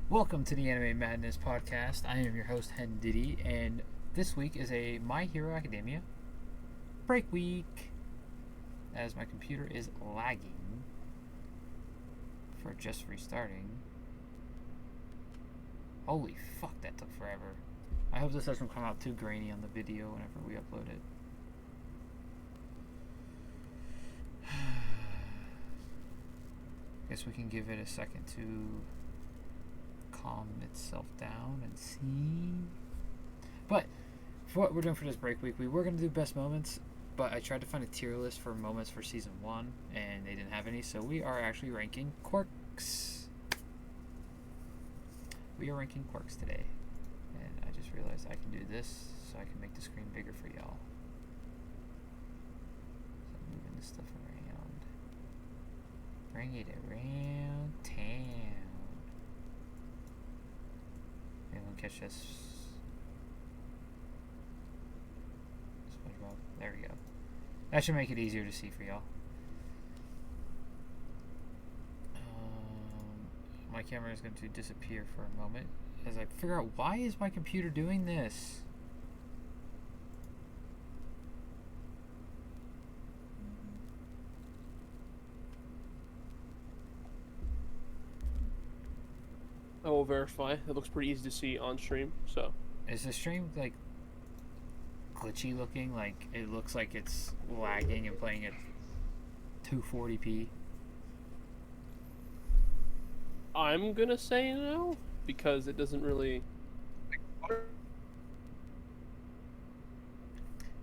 Welcome to the Anime Madness podcast. I am your host, HenDiddy, and this week is a My Hero Academia break week, as my computer is lagging for just restarting. Holy fuck, that took forever. I hope this doesn't come out too grainy on the video whenever we upload it. Guess we can give it a second to calm itself down and see. But for what we're doing for this break week, we were going to do best moments, but I tried to find a tier list for moments for season 1 and they didn't have any, so we are actually ranking quirks. We are ranking quirks today, and I just realized I can do this so I can make the screen bigger for y'all. So I'm moving this stuff around. Bring it around town. Anyone catch this? SpongeBob. There we go. That should make it easier to see for y'all. My camera is going to disappear for a moment as I figure out why is my computer doing this. I will verify. It looks pretty easy to see on stream, so. Is the stream, like, glitchy looking? Like, it looks like it's lagging and playing at 240p? I'm gonna say no, because it doesn't really...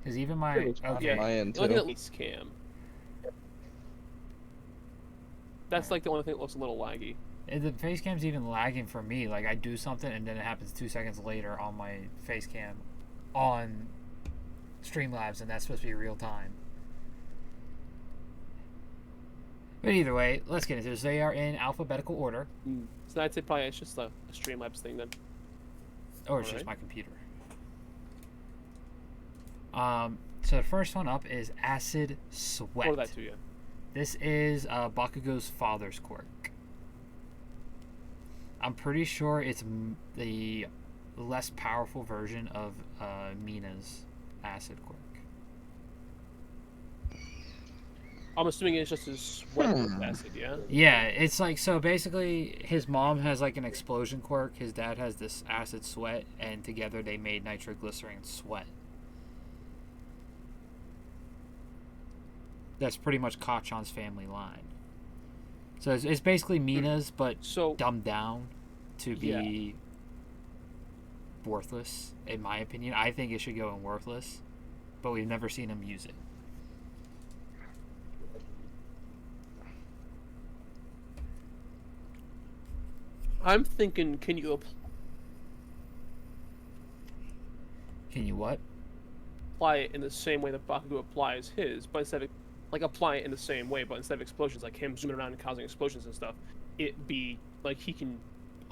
Because even my... Okay. Yeah, my end, look too. at least cam. That's like the only thing that looks a little laggy. The face cam's even lagging for me. Like, I do something and then it happens 2 seconds later on my face cam on Streamlabs, and that's supposed to be real time. But either way, let's get into this. They are in alphabetical order. So I'd say probably it's just a Streamlabs thing then. Or it's just my computer. So the first one up is Acid Sweat. Or that too, yeah. This is Bakugo's father's quirk. I'm pretty sure it's the less powerful version of Mina's acid quirk. I'm assuming it's just his sweat with acid, yeah? Yeah, it's like, so basically his mom has like an explosion quirk, his dad has this acid sweat, and together they made nitroglycerin sweat. That's pretty much Kachan's family line. So it's basically Mina's, but dumbed down to be worthless, in my opinion. I think it should go in worthless, but we've never seen him use it. I'm thinking, can you what? apply it in the same way that Bakugo applies his, but instead of, like, apply it in the same way, but instead of explosions, like him zooming around and causing explosions and stuff, it be, like, he can,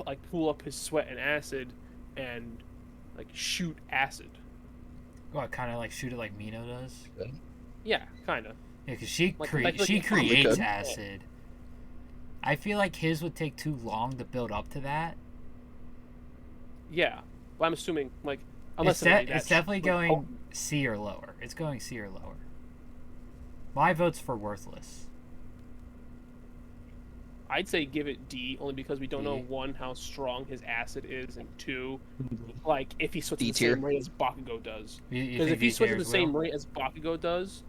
like, pull up his sweat and acid and, like, shoot acid. Well, kind of like shoot it like Mino does? Yeah, kind of. Yeah, because she Like creates acid. I feel like his would take too long to build up to that. Yeah, but I'm assuming, like, unless it's definitely going C or lower. It's going C or lower. My vote's for worthless. I'd say give it D, only because we don't know, one, how strong his acid is, and two, like, if he switches the same rate as Bakugo does. Because if he switches the same rate as Bakugo does,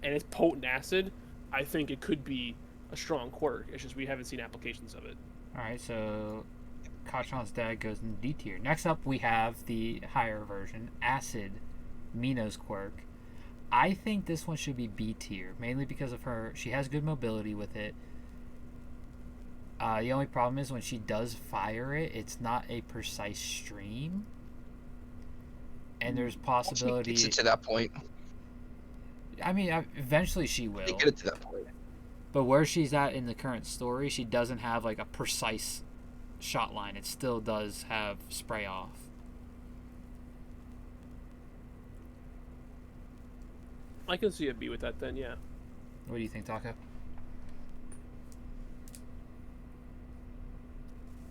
and it's potent acid, I think it could be a strong quirk. It's just we haven't seen applications of it. Alright, so Kachan's dad goes in D tier. Next up, we have the higher version, Acid, Mino's quirk. I think this one should be B tier, mainly because of her. She has good mobility with it. The only problem is when she does fire it, it's not a precise stream. And there's possibility... She gets it to that point. I mean, eventually she will. They get it to that point. But where she's at in the current story, she doesn't have like a precise shot line. It still does have spray off. I can see a B with that then, yeah. What do you think, Tacco?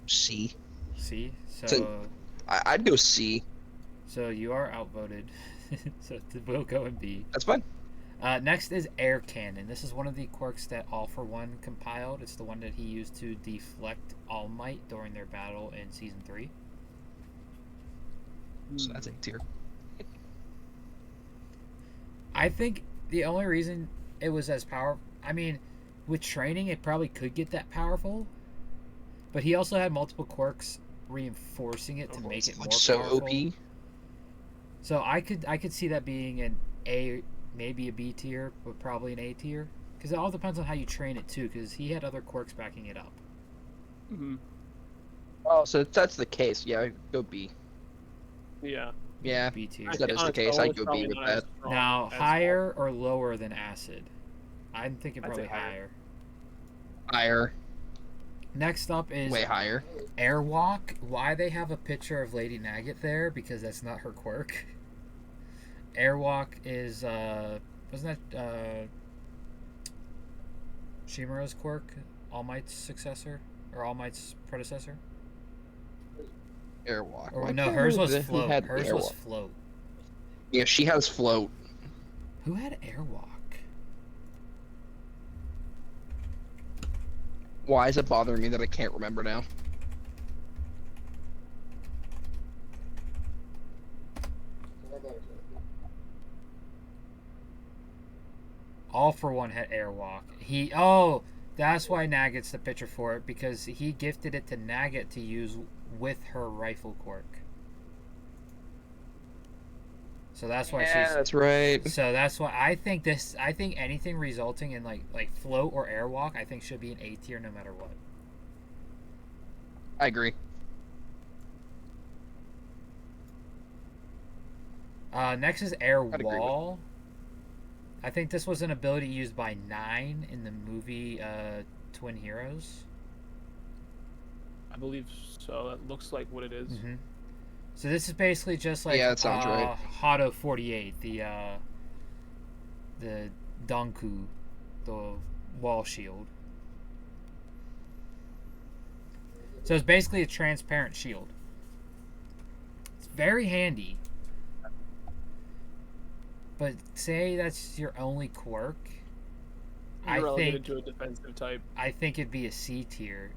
C. C. So I'd go C. So you are outvoted. So we'll go in B. That's fine. Next is Air Cannon. This is one of the quirks that All For One compiled. It's the one that he used to deflect All Might during their battle in Season 3. So that's A tier. I think the only reason it was as powerful... I mean, with training, it probably could get that powerful. But he also had multiple quirks reinforcing it to make it more powerful. OP. So I could see that being an A, maybe a B tier, but probably an A tier. Because it all depends on how you train it, too, because he had other quirks backing it up. Mm-hmm. Oh, so if that's the case, yeah, go B. Yeah. Yeah, B tier. If that is the case, I'd go B with that. Now, higher or lower than Acid? I'm thinking probably higher. Higher. Next up is way higher. Airwalk. Why they have a picture of Lady Nagget there? Because that's not her quirk. Airwalk is wasn't that Shimura's quirk? All Might's successor? Or All Might's predecessor? Airwalk. Or no, hers was float. Hers was float. Yeah, she has float. Who had Airwalk? Why is it bothering me that I can't remember now? All For One had Airwalk. That's why Nagget's the picture for it, because he gifted it to Nagget to use with her rifle quirk. So that's why she's... that's right. So that's why I think anything resulting in like float or airwalk, I think should be an A tier no matter what. I agree. Next is Air Wall. I think this was an ability used by 9 in the movie Twin Heroes. I believe so. That looks like what it is. Mm-hmm. So this is basically just like that sounds right. Hado 48, the Donku, the wall shield. So it's basically a transparent shield. It's very handy. But say that's your only quirk. You're relegated to a defensive type. I think it'd be a C tier.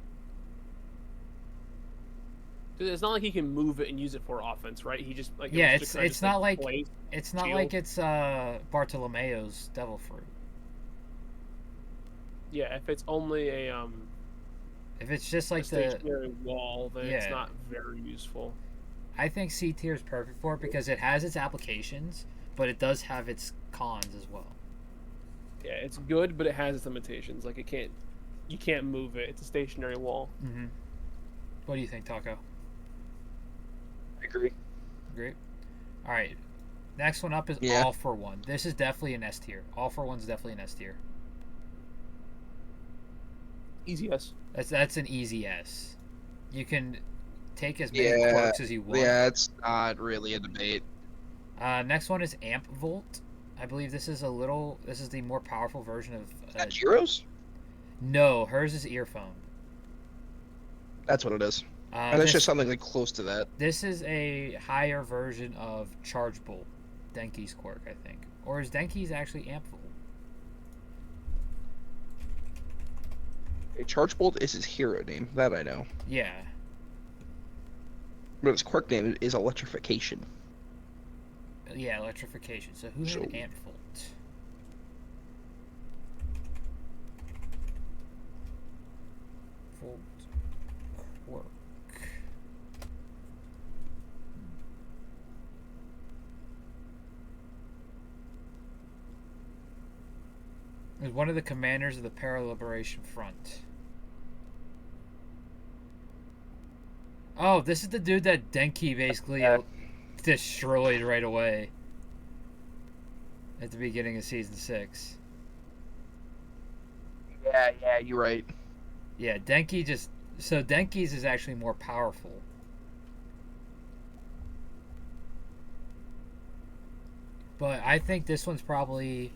It's not like he can move it and use it for offense, right? He just it's not like it's Bartolomeo's Devil Fruit. Yeah, if it's only a if it's just like the stationary wall, then it's not very useful. I think C tier is perfect for it because it has its applications, but it does have its cons as well. Yeah, it's good, but it has its limitations. Like you can't move it. It's a stationary wall. Mm-hmm. What do you think, Tacco? I agree. Great. All right. Next one up is All For One. This is definitely an S tier. All For One's definitely an S tier. Easy S. That's an easy S. You can take as many quirks as you want. Yeah, it's not really a debate. Next one is Amp Volt. I believe this is the more powerful version of... Is that Jiro's? No, hers is Earphone. That's what it is. And it's just something like close to that. This is a higher version of Charge Bolt, Denki's quirk, I think. Or is Denki's actually Amp Volt? Charge Bolt is his hero name, that I know. Yeah. But his quirk name is Electrification. Yeah, Electrification. So who had Amp Volt? Volt quirk. Is one of the commanders of the Para-Liberation Front. Oh, this is the dude that Denki basically destroyed right away at the beginning of Season 6. Yeah, you're right. Yeah, Denki just... So Denki's is actually more powerful. But I think this one's probably...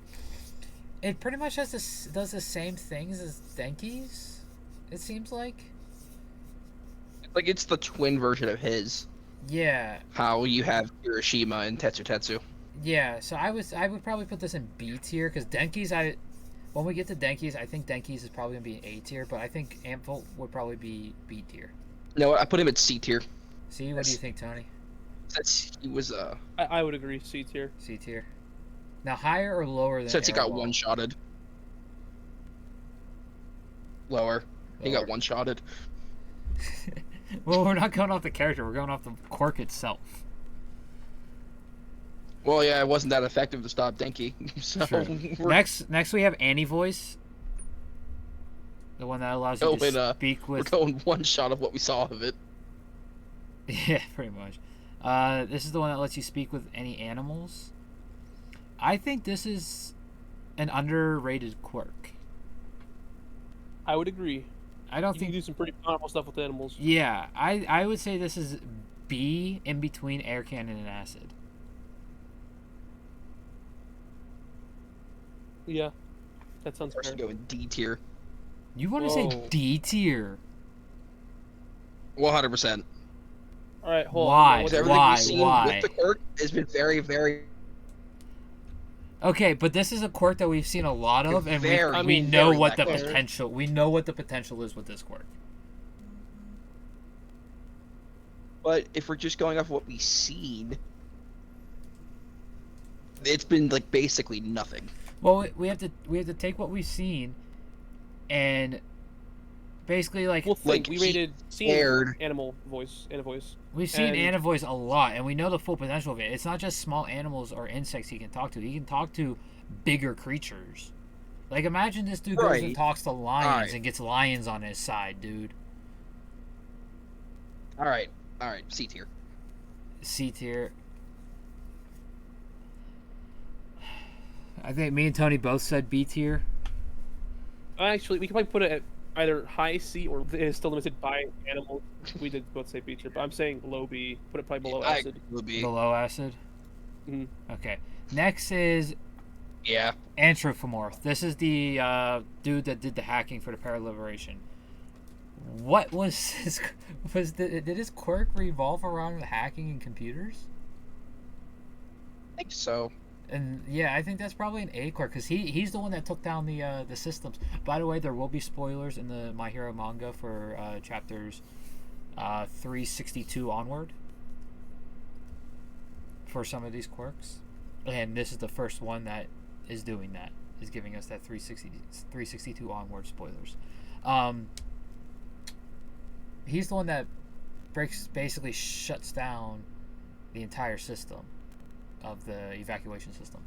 It pretty much does the same things as Denki's, it seems like. It Like, it's the twin version of his. Yeah. How you have Hiroshima and Tetsu. Yeah, so I would probably put this in B tier, because Denki's, when we get to Denki's, I think Denki's is probably going to be an A tier, but I think Ampholt would probably be B tier. No, I put him at C tier. C, what do you think, Tony? He was, I would agree, C tier. C tier. Now, higher or lower than since he got Airball? one-shotted. Lower. He got one-shotted. Well, we're not going off the character. We're going off the quirk itself. Well, yeah, it wasn't that effective to stop Denki. So next we have Annie voice. The one that allows you to speak with... We're going one shot of what we saw of it. Yeah, pretty much. This is the one that lets you speak with any animals. I think this is an underrated quirk. I would agree. I don't you think can do some pretty powerful stuff with animals. Yeah, I would say this is B, in between air cannon and acid. Yeah, that sounds fair. Go in D tier. You want to say D tier? 100%. All right, hold on. Why? With the quirk has been very, very. Okay, but this is a quirk that we've seen a lot of, and we know what the potential. We know what the potential is with this quirk. But if we're just going off what we've seen, it's been like basically nothing. Well, we have to take what we've seen, and basically like we rated animal voice. We've seen Anna voice a lot, and we know the full potential of it. It's not just small animals or insects he can talk to. He can talk to bigger creatures. Like, imagine this dude goes and talks to lions and gets lions on his side, dude. All right, C tier. C tier. I think me and Tony both said B tier. Actually, we can probably put it at either high C or it is still limited by animals. We did both say B tier, but I'm saying low B. Put it probably below acid. Below acid? Mm-hmm. Okay. Next is Anthropomorph. This is the dude that did the hacking for the Paraliberation. What was his... Did his quirk revolve around hacking and computers? I think so. And yeah, I think that's probably an A quirk, because he's the one that took down the systems. By the way, there will be spoilers in the My Hero manga for chapters 362 onward for some of these quirks, and this is the first one that is doing that, is giving us that 362 onward spoilers. He's the one that basically shuts down the entire system of the evacuation system.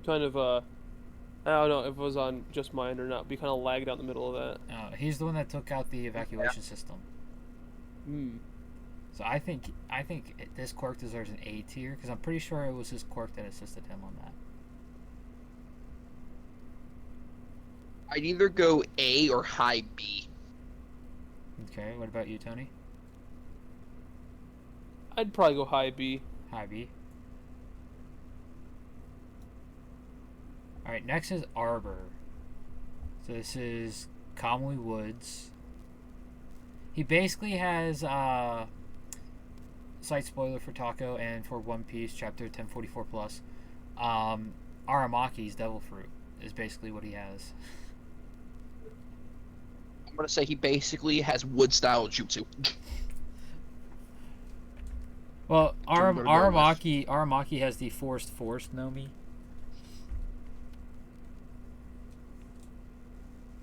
Kind of I don't know if it was on just mine or not. We kind of lagged out in the middle of that. He's the one that took out the evacuation system. So I think this quirk deserves an A tier, because I'm pretty sure it was his quirk that assisted him on that. I'd either go A or high B. Okay, what about you, Tony? I'd probably go high B. High B. Alright, next is Arbor. So this is Kamui Woods. He basically has slight spoiler for Tacco and for One Piece chapter 1044 plus. Aramaki's Devil Fruit is basically what he has. I'm gonna say he basically has wood style jutsu. Well, Aramaki has the Forest Nomi.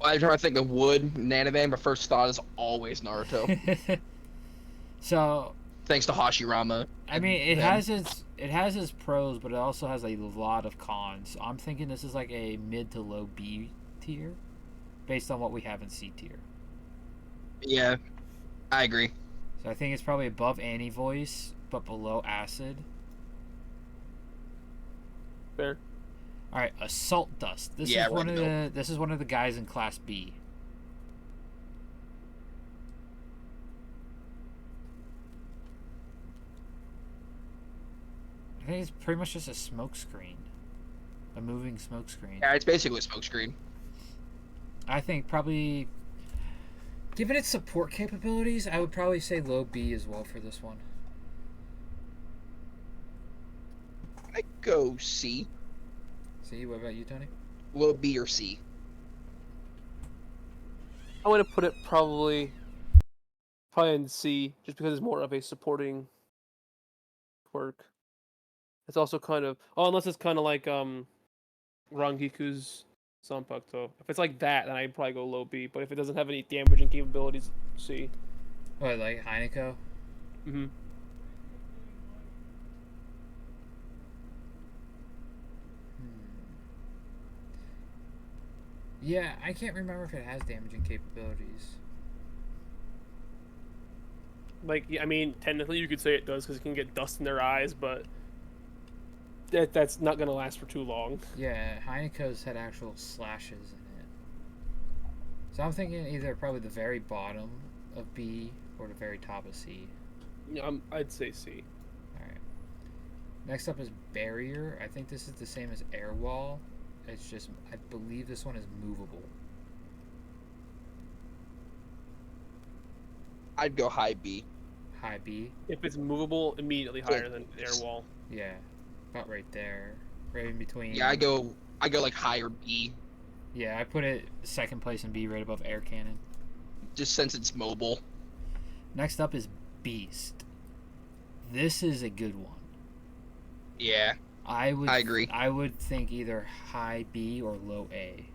I'm trying to think of wood in anime. My first thought is always Naruto. So, thanks to Hashirama. I mean, it has its pros, but it also has a lot of cons. So I'm thinking this is like a mid to low B tier, based on what we have in C tier. Yeah, I agree. So I think it's probably above Annie voice, but below acid. Fair. All right, Assault Dust. This is one of the guys in Class B. I think it's pretty much just a smoke screen. A moving smoke screen. Yeah, it's basically a smoke screen. I think probably, given its support capabilities, I would probably say low B as well for this one. I go C. C, what about you, Tony? Low B or C? I want to put it probably in C, just because it's more of a supporting quirk. It's also kind of unless it's kind of like Rangiku's Zanpakuto. If it's like that, then I'd probably go low B. But if it doesn't have any damaging capabilities, C. What, like Heineko? Mm-hmm. Yeah, I can't remember if it has damaging capabilities. Like, I mean, technically you could say it does because it can get dust in their eyes, but that's not going to last for too long. Yeah, Heineko's had actual slashes in it. So I'm thinking either probably the very bottom of B or the very top of C. Yeah, I'd say C. Alright. Next up is Barrier. I think this is the same as Air Wall. It's just, I believe this one is movable. I'd go high B. High B? If it's movable, immediately higher than Air Wall. Yeah, about right there. Right in between. Yeah, I go like higher B. Yeah, I put it second place in B right above Air Cannon. Just since it's mobile. Next up is Beast. This is a good one. Yeah. I agree. I would think either high B or low A.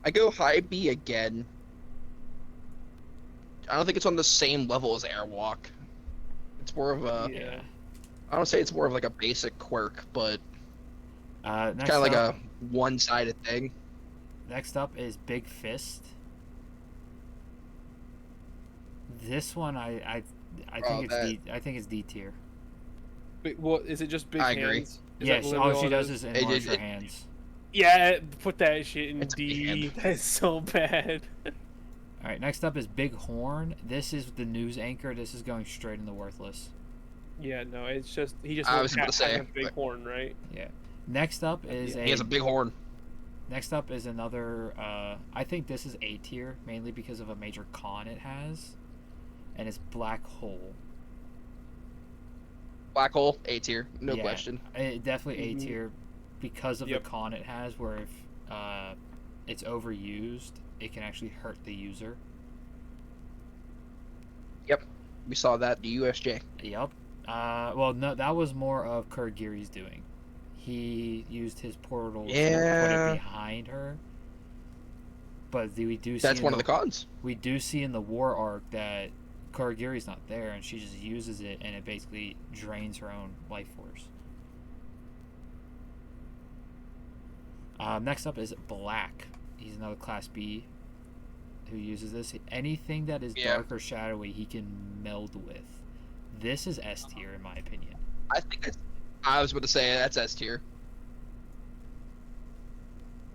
I go high B again. I don't think it's on the same level as Airwalk. It's more of a... Yeah. I don't say it's more of like a basic quirk, but it's kind of like a one-sided thing. Next up is Big Fist. This one I think it's D tier. What is it? Just big hands? Agree. Yes, all she does is enlarge her hands. Yeah, put that shit in D. That's so bad. All right, next up is Big Horn. This is the news anchor. This is going straight in the worthless. Yeah, no, it's just he just I was going to say a big horn, right? Yeah. Next up is he has a big horn. Next up is another. I think this is A tier mainly because of a major con it has, and it's Black Hole. Black Hole, A tier, no question. Definitely A tier because of the con it has, where if it's overused, it can actually hurt the user. Yep, we saw that the USJ. Yep. Well, no, that was more of Kurogiri's doing. He used his portal to put it behind her. But we do see that's one of the cons. We do see in the war arc that Kurogiri's not there, and she just uses it, and it basically drains her own life force. Next up is Black. He's another Class B who uses this. Anything that is dark or shadowy, he can meld with. This is S tier, in my opinion. I was about to say that's S tier.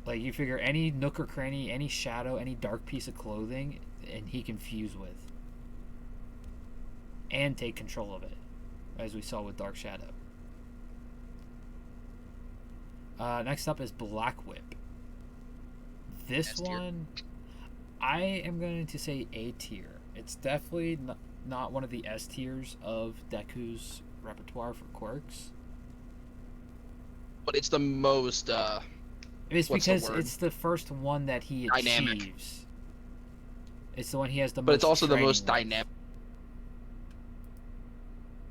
Like, you figure any nook or cranny, any shadow, any dark piece of clothing, and he can fuse with. And take control of it, as we saw with Dark Shadow. Next up is Black Whip. This S-tier. one, I am going to say A tier. It's definitely not one of the S tiers of Deku's repertoire for quirks. But it's the most... it's because it's the first one that he dynamic. Achieves. It's the one he has the most. But it's also the most with. dynamic.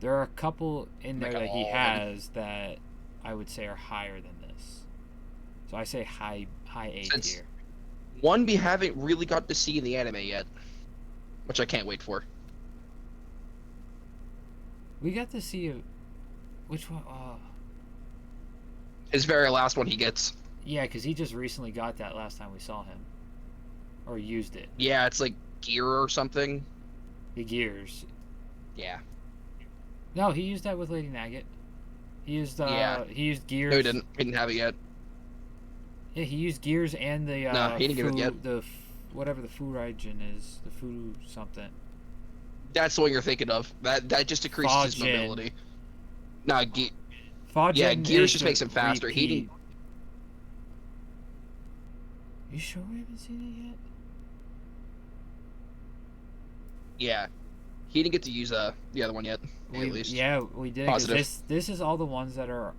There are a couple in there that he has that I would say are higher than this. So I say high A tier. One we haven't really got to see in the anime yet, which I can't wait for. We got to see which one? His very last one he gets. Yeah, because he just recently got that last time we saw him, or used it. Yeah, it's like gear or something. The gears. Yeah. No, he used that with Lady Nugget. He used he used gears. No, he didn't. He didn't have it yet. Yeah, he used gears and the no, he didn't get it yet. The whatever the Furaijin is, the Furu something. That's the one you're thinking of. That just decreases his mobility. Nah, Gears just makes him faster. Repeat. He didn't. You sure we haven't seen it yet? Yeah, he didn't get to use the other one yet. At least. Yeah, we did. Positive. This is all the ones that are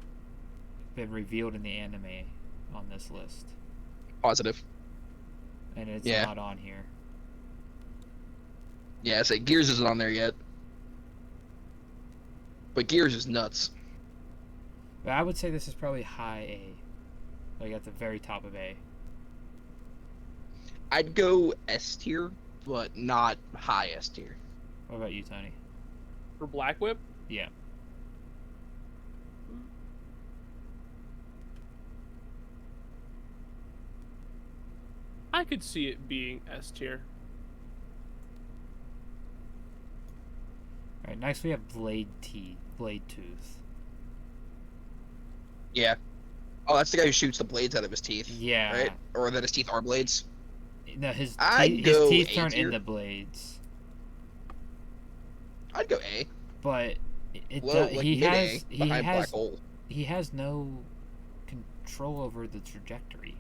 been revealed in the anime on this list. Positive. And it's not on here. Yeah, I say Gears isn't on there yet. But Gears is nuts. But I would say this is probably high A. Like at the very top of A. I'd go S tier, but not high S tier. What about you, Tony? For Black Whip? Yeah. I could see it being S tier. Alright, next we have Blade Tooth. Yeah. Oh, that's the guy who shoots the blades out of his teeth. Yeah. Right? Or that his teeth are blades. No, his teeth turn into blades. I'd go A. But he has no control over the trajectory.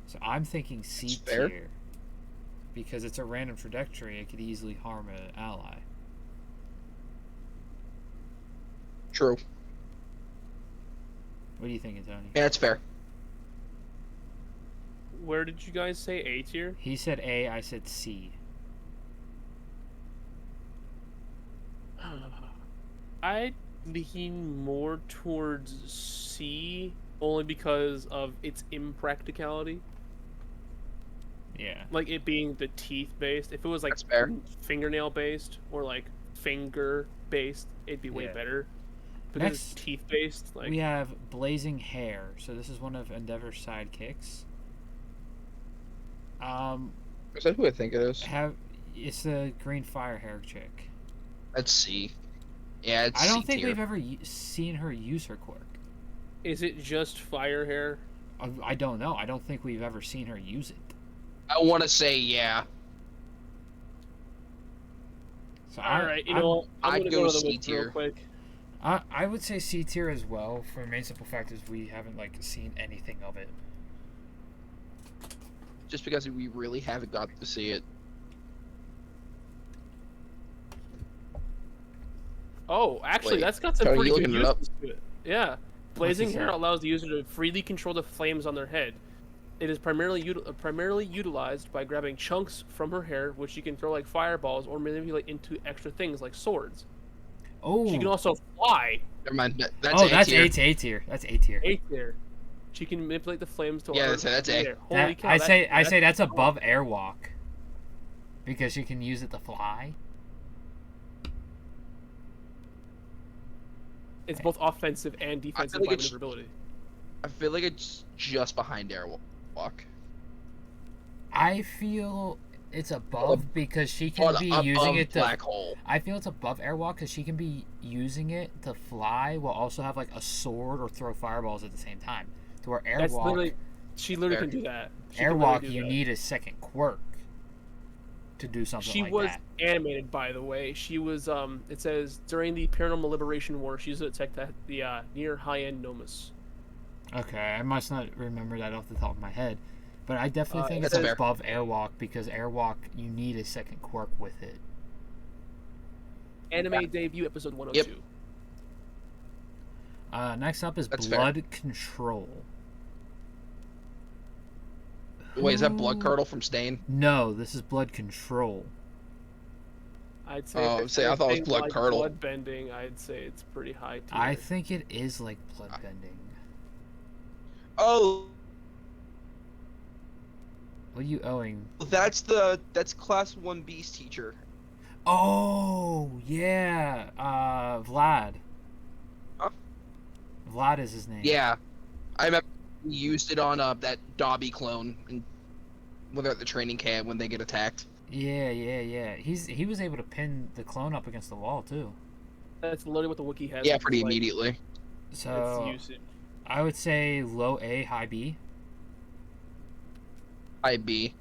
So I'm thinking C tier. Because it's a random trajectory, it could easily harm an ally. True. What are you thinking, Tony? Yeah, that's fair. Where did you guys say A tier? He said A, I said C. I'd lean more towards C, only because of its impracticality. Yeah. Like it being the teeth based. If it was like fingernail based or like finger based, it'd be way better. But it's teeth based. Like we have Blazing Hair. So this is one of Endeavor's sidekicks. Is that who I think it is? It's the green fire hair chick. That's C. Yeah, it's I don't C think tier. we've ever seen her use her quirk. Is it just fire hair? I don't know. I don't think we've ever seen her use it. I want to say yeah. So Alright, I'd go C tier. I would say C tier as well, for the main simple fact is we haven't seen anything of it. Just because we really haven't got to see it. Oh, actually, that's got some pretty good uses to it. Yeah. Blazing Hair allows the user to freely control the flames on their head. It is primarily utilized by grabbing chunks from her hair, which she can throw like fireballs or manipulate into extra things like swords. Oh. She can also fly. Never mind. That's A tier. That's A tier. A tier. She can manipulate the flames to that's A. Holy cow, I say that's above Airwalk. Because she can use it to fly. It's both offensive and defensive maneuverability. I feel like it's just behind Airwalk. I feel it's above because she can be using it to black hole. I feel it's above Airwalk because she can be using it to fly while also have a sword or throw fireballs at the same time. To where Airwalk, she literally can do that. Airwalk, you need a second quirk to do something like that. She was animated, by the way. She was it says during the Paranormal Liberation War, she used it to attack the near high-end Nomus. Okay, I must not remember that off the top of my head. But I definitely think it's above Airwalk because Airwalk, you need a second quirk with it. Anime debut episode 102. Yep. Next up is Blood Control. Wait, is that Blood Curdle from Stain? No, this is Blood Control. I'd say. I thought it was Blood Curdle. Blood bending. I'd say it's pretty high tier. I think it is like blood bending. Oh. What are you owing? That's Class 1 Beast Teacher. Oh yeah, Vlad. Huh? Vlad is his name. Yeah, I remember he used it on that Dobby clone when they're at the training camp when they get attacked. Yeah. He was able to pin the clone up against the wall too. That's literally what the wiki has. Yeah, pretty immediately. So I would say low A, high B. High B.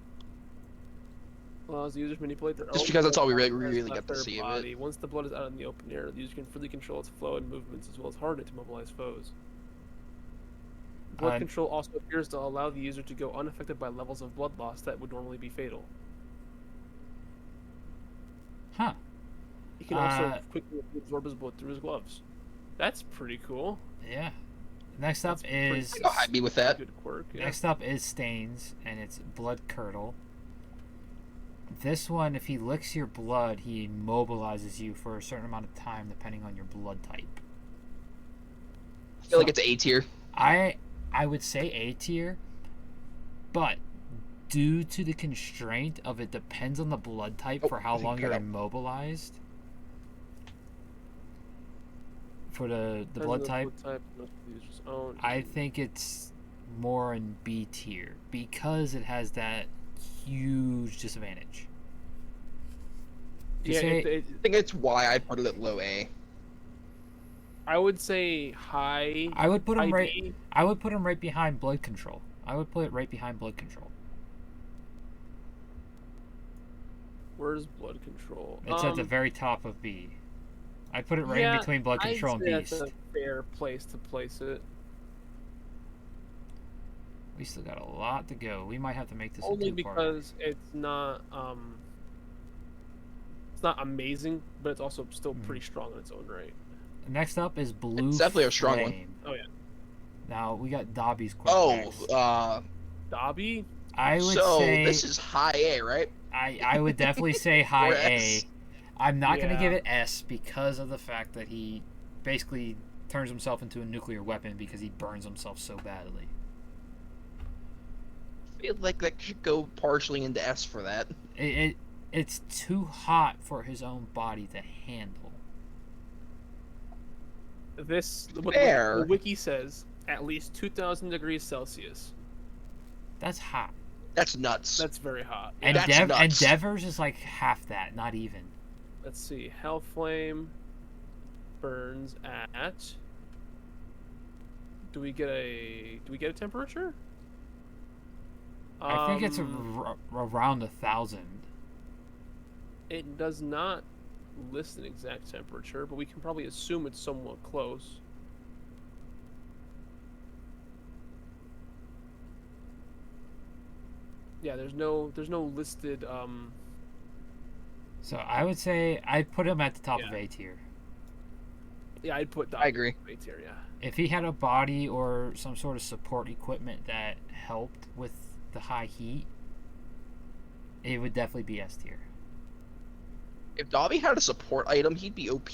Allows the user to manipulate their Just own because that's all we blood really get to their see body. of it. Once the blood is out in the open air, the user can freely control its flow and movements as well as harden it to mobilize foes. Blood control also appears to allow the user to go unaffected by levels of blood loss that would normally be fatal. Huh. He can also quickly absorb his blood through his gloves. That's pretty cool. Yeah. Next up is... I'd be with that. Good quirk, yeah. Next up is Stains, and it's Blood Curdle. This one, if he licks your blood, he immobilizes you for a certain amount of time, depending on your blood type. I feel like it's A tier. I would say A tier, but due to the constraint of it depends on the blood type for how long you're immobilized. For the blood type, I think it's more in B tier because it has that huge disadvantage. Yeah, I think it's why I put it at low A. I would say high. I would put him right. B. I would put him right behind Blood Control. I would put it right behind Blood Control. Where's Blood Control? It's at the very top of B. I put it right in between Blood Control and Beast. That's a fair place to place it. We still got a lot to go. We might have to make this only because it's not amazing, but it's also still pretty strong in its own right. Next up is Blue. It's definitely a strong Flame. one. Oh yeah. Now we got Dobby's quirk. Dobby. I would say this is high A, right? I would definitely say high A. I'm not going to give it S because of the fact that he basically turns himself into a nuclear weapon because he burns himself so badly. I feel like that should go partially into S for that. It's too hot for his own body to handle. What the wiki says, at least 2,000 degrees Celsius. That's hot. That's nuts. That's very hot. And Endeavor's is like half that, not even. Let's see. Hellflame burns at. Do we get a temperature? I think it's around 1,000. It does not list an exact temperature, but we can probably assume it's somewhat close. Yeah, there's no listed. So I would say I'd put him at the top of A tier. Yeah, I'd put. I agree. A tier, yeah. If he had a body or some sort of support equipment that helped with the high heat, it would definitely be S tier. If Dobby had a support item, he'd be OP.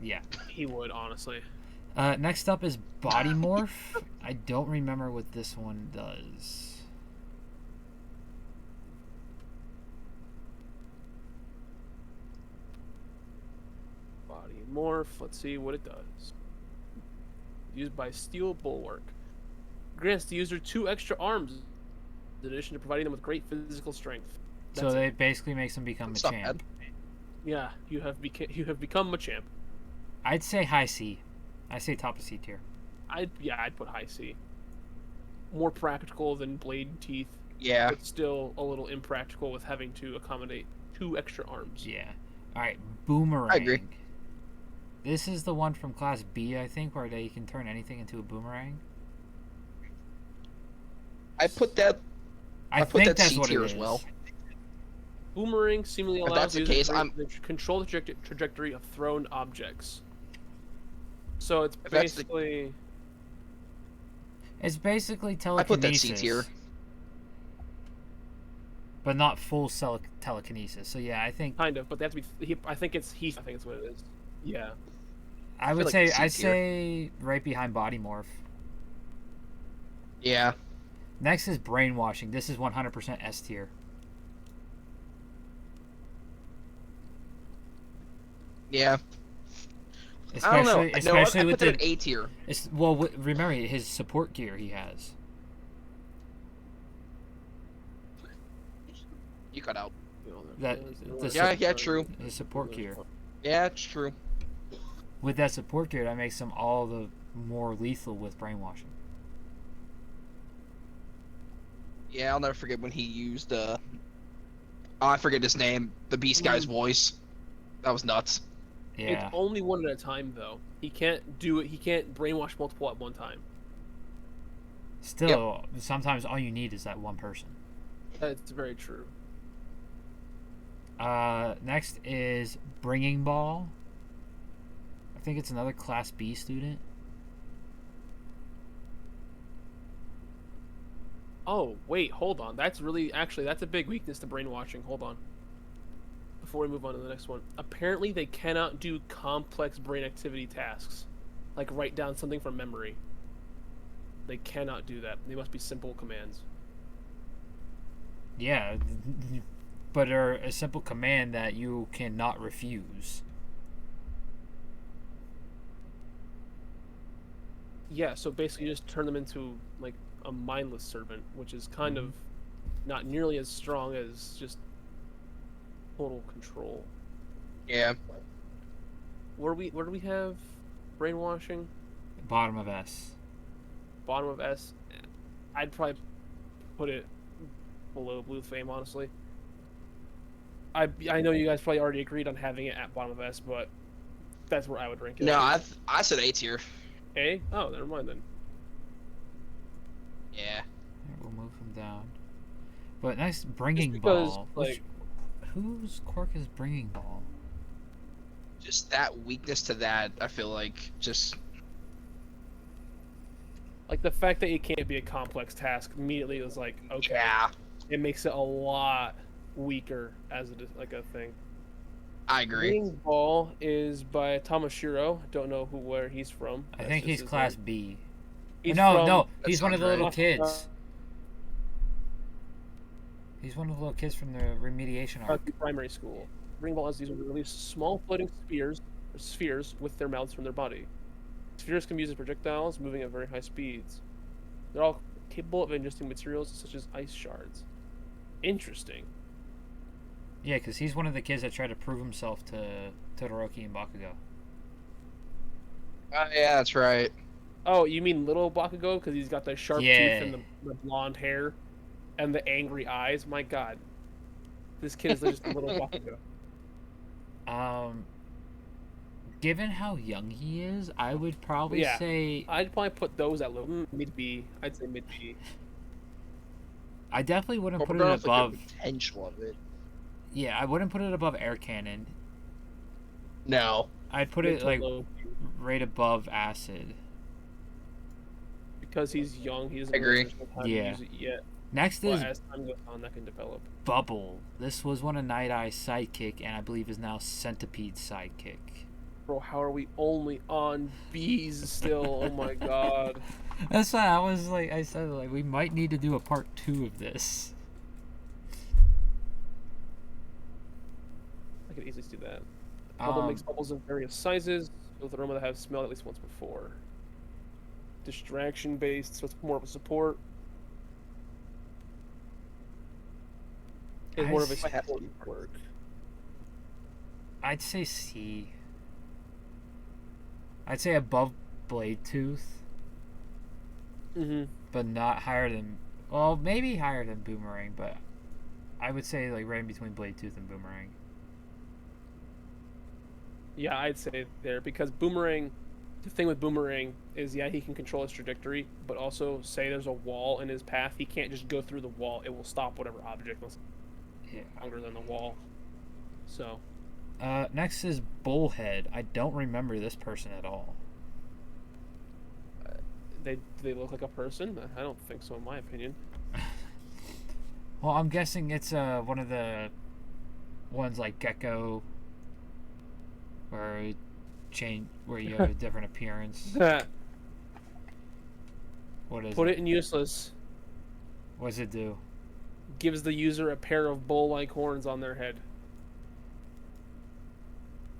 Yeah. He would, honestly. Next up is Body Morph. I don't remember what this one does. Body Morph. Let's see what it does. Used by Steel Bulwark. Grants the user 2 extra arms in addition to providing them with great physical strength. So it basically makes him become a champ. Yeah, you have become a champ. I'd say high C. I say top of C tier. I'd put high C. More practical than blade teeth. Yeah. But still a little impractical with having to accommodate 2 extra arms. Yeah. All right, Boomerang. I agree. This is the one from Class B, I think, where they can turn anything into a boomerang. I put that. I think that that's C what tier it as is. well. Boomerang seemingly allows the case, to control the trajectory of thrown objects. So it's basically. It's basically telekinesis. I put that C tier. But not full telekinesis. So yeah, I think. Kind of, but they have to be. I think it's what it is. Yeah. I'd say right behind Body Morph. Yeah. Next is Brainwashing. This is 100% S tier. Yeah. Especially I don't know. I with put that at A tier. Well, remember his support gear he has. You cut out. Yeah, true. His support gear. Yeah, it's true. With that support gear, that makes him all the more lethal with Brainwashing. Yeah, I'll never forget when he used Oh, I forget his name. The Beast guy's voice. That was nuts. Yeah. It's only one at a time, though. He can't do it. He can't brainwash multiple at one time. Still, sometimes all you need is that one person. That's very true. Next is Bringing Ball. I think it's another Class B student. Oh, wait, hold on. That's a big weakness to brainwashing. Hold on. Before we move on to the next one. Apparently, they cannot do complex brain activity tasks. Like write down something from memory. They cannot do that. They must be simple commands. Yeah, but are a simple command that you cannot refuse. Yeah, so basically you just turn them into, like, a mindless servant, which is kind of not nearly as strong as just total control. Yeah. Where do we have brainwashing? Bottom of S. Bottom of S. I'd probably put it below Blue Flame, honestly. I know you guys probably already agreed on having it at bottom of S, but that's where I would rank it. No, I said A tier. A? Oh, never mind then. Yeah. We'll move him down. But nice Bringing Ball. Like, whose quirk is Bringing Ball? Just that weakness to that, I feel like, just... Like, the fact that it can't be a complex task immediately was like, okay. Yeah. It makes it a lot weaker as a thing. I agree. Bringing Ball is by Tamashiro. Don't know where he's from. I think he's Class B. He's no, he's one of the little kids. He's one of the little kids from the remediation arc. Primary school. Bringing Ball has these release small floating spheres with their mouths from their body. Spheres can be used as projectiles, moving at very high speeds. They're all capable of ingesting materials such as ice shards. Interesting. Yeah, because he's one of the kids that tried to prove himself to Todoroki and Bakugo. Yeah, that's right. Oh, you mean little Bakugo? Because he's got the sharp teeth and the blonde hair and the angry eyes? My god. This kid is just a little Bakugo. Given how young he is, I would probably say... I'd probably put those at low. Mid-B. I'd say mid-B. I definitely wouldn't put it above... The potential of it. Yeah, I wouldn't put it above Air Cannon. No. I'd put it, like, right above Acid. Because he's young, he doesn't agree. Know how to use it yet. Next is as time goes on, that can develop. Bubble. This was one of Night Eye's sidekick, and I believe is now Centipede's sidekick. Bro, how are we only on B's still? Oh my god. That's why I said, we might need to do a part 2 of this. I could easily do that. Bubble makes bubbles in various sizes, with aroma that have smelled at least once before. Distraction based, so it's more of a support. It's more of a support quirk. I'd say C. I'd say above Blade Tooth. But not higher than... Well, maybe higher than Boomerang, but I would say like right in between Blade Tooth and Boomerang. Yeah, I'd say there, because Boomerang... The thing with Boomerang is, he can control his trajectory, but also, say there's a wall in his path, he can't just go through the wall. It will stop whatever object is longer than the wall. So... next is Bullhead. I don't remember this person at all. They look like a person? I don't think so, in my opinion. Well, I'm guessing it's one of the ones like Gecko, where you have a different appearance. What is Put it in useless. What does it do? Gives the user a pair of bull-like horns on their head.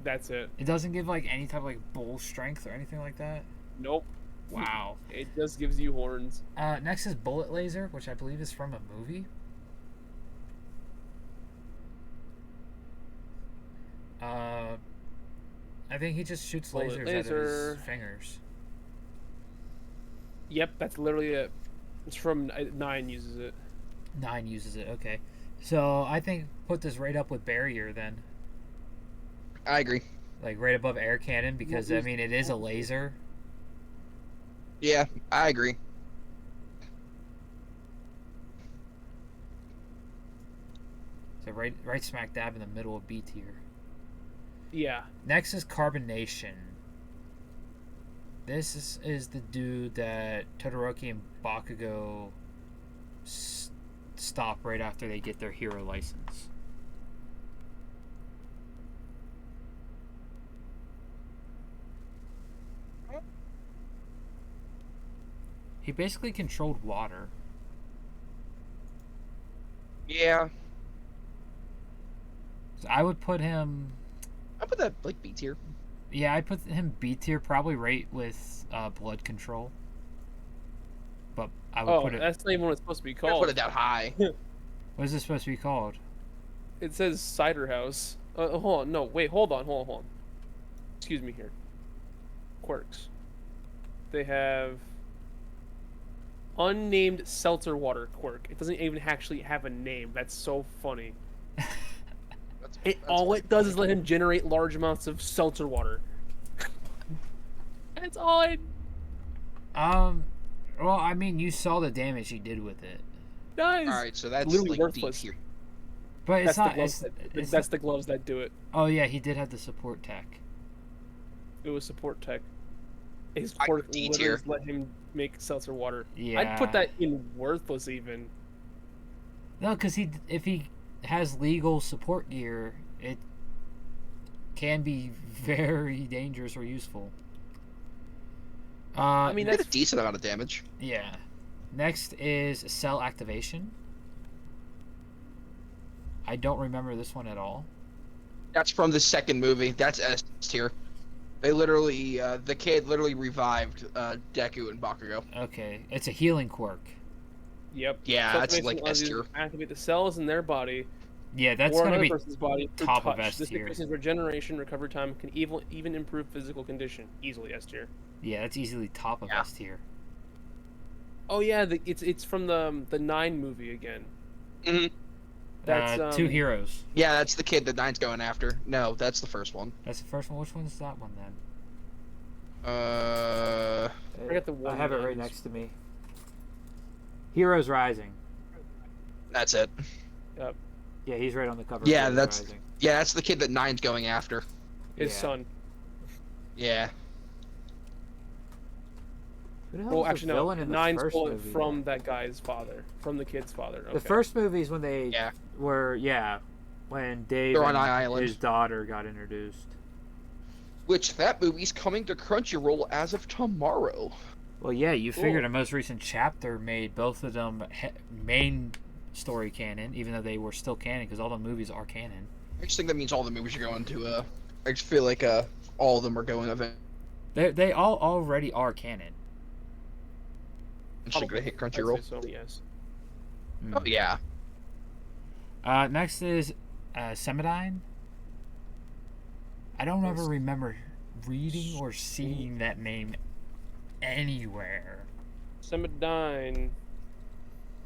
That's it. It doesn't give like any type of like bull strength or anything like that? Nope. Wow. It just gives you horns. Next is Bullet Laser, which I believe is from a movie. I think he just shoots lasers out of his fingers. Yep, that's literally it. It's from 9 uses it. 9 uses it, okay. So I think put this right up with barrier then. I agree. Like right above air cannon because I mean it is a laser. Yeah, I agree. So right smack dab in the middle of B tier. Yeah. Next is carbonation. This is the dude that Todoroki and Bakugo stop right after they get their hero license. He basically controlled water. Yeah. So I would put him... I put that, like, B tier. Yeah, I'd put him B tier, probably right with blood control. But I would put it... that's not even what it's supposed to be called. Put it that high. What is this supposed to be called? It says cider house. Hold on. No, wait. Hold on. Excuse me here. Quirks. They have unnamed seltzer water quirk. It doesn't even actually have a name. That's so funny. All it does is let him generate large amounts of seltzer water. That's all it... Well, I mean, you saw the damage he did with it. Nice. All right, so that's literally like worthless. D tier. But it's not. That's the gloves that do it. Oh yeah, he did have the support tech. It was support tech. His support D tier. let him make seltzer water. Yeah. I'd put that in worthless even. No, because if he has legal support gear, it can be very dangerous or useful. I mean, that's a decent amount of damage. Yeah. Next is cell activation. I don't remember this one at all. That's from the second movie. That's S tier. They literally, the kid literally revived Deku and Bakugo. Okay, it's a healing quirk. Yep. Yeah, that's like S tier. Activate the cells in their body. Yeah, that's or gonna be person's body top of touch. S This tier. increases regeneration, recovery time, can even improve physical condition. Easily S tier. Yeah, that's easily top of S tier. Oh yeah, it's from the 9 movie again. Mm-hmm. That's Two heroes. Yeah, that's the kid that 9's going after. No, that's the first one. That's the first one. Which one's that one then? I got the one. I have it right next to me. Heroes Rising. That's it. Yep. Yeah, he's right on the cover. Yeah, of that's Rising. that's the kid that 9's going after. His son. Yeah. Well, actually, no. 9's pulled from that guy's father, from the kid's father. Okay. The first movie is when they were when Dave and his daughter got introduced. Which that movie's coming to Crunchyroll as of tomorrow. Well, yeah, you figured a most recent chapter made both of them main story canon, even though they were still canon because all the movies are canon. I just think that means all the movies are going to. I just feel like all of them are going event. They all already are canon. Should go hit Crunchyroll. So, yes. Oh yeah. Next is Semidine. I don't ever remember reading or seeing that name anywhere. Semidine.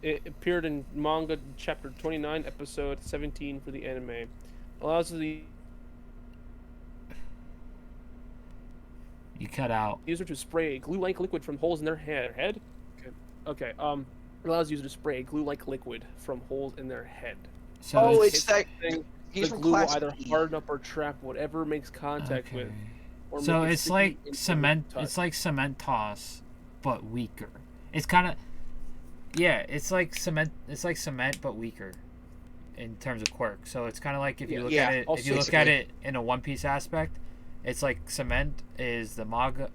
It appeared in manga chapter 29, episode 17 for the anime. Allows the You cut out. user to spray a glue-like liquid from holes in their head. Okay. Allows user to spray a glue-like liquid from holes in their head. So it's that thing. He's the from glue will Class either B. harden up or trap whatever it makes contact with. Or So make it it's sticky like and cement. touch. It's like cement toss, but weaker. It's kind of it's like cement. It's like cement, but weaker in terms of quirk. So it's kind of like if you look at it, if you look at it in a One Piece aspect, it's like cement is the magu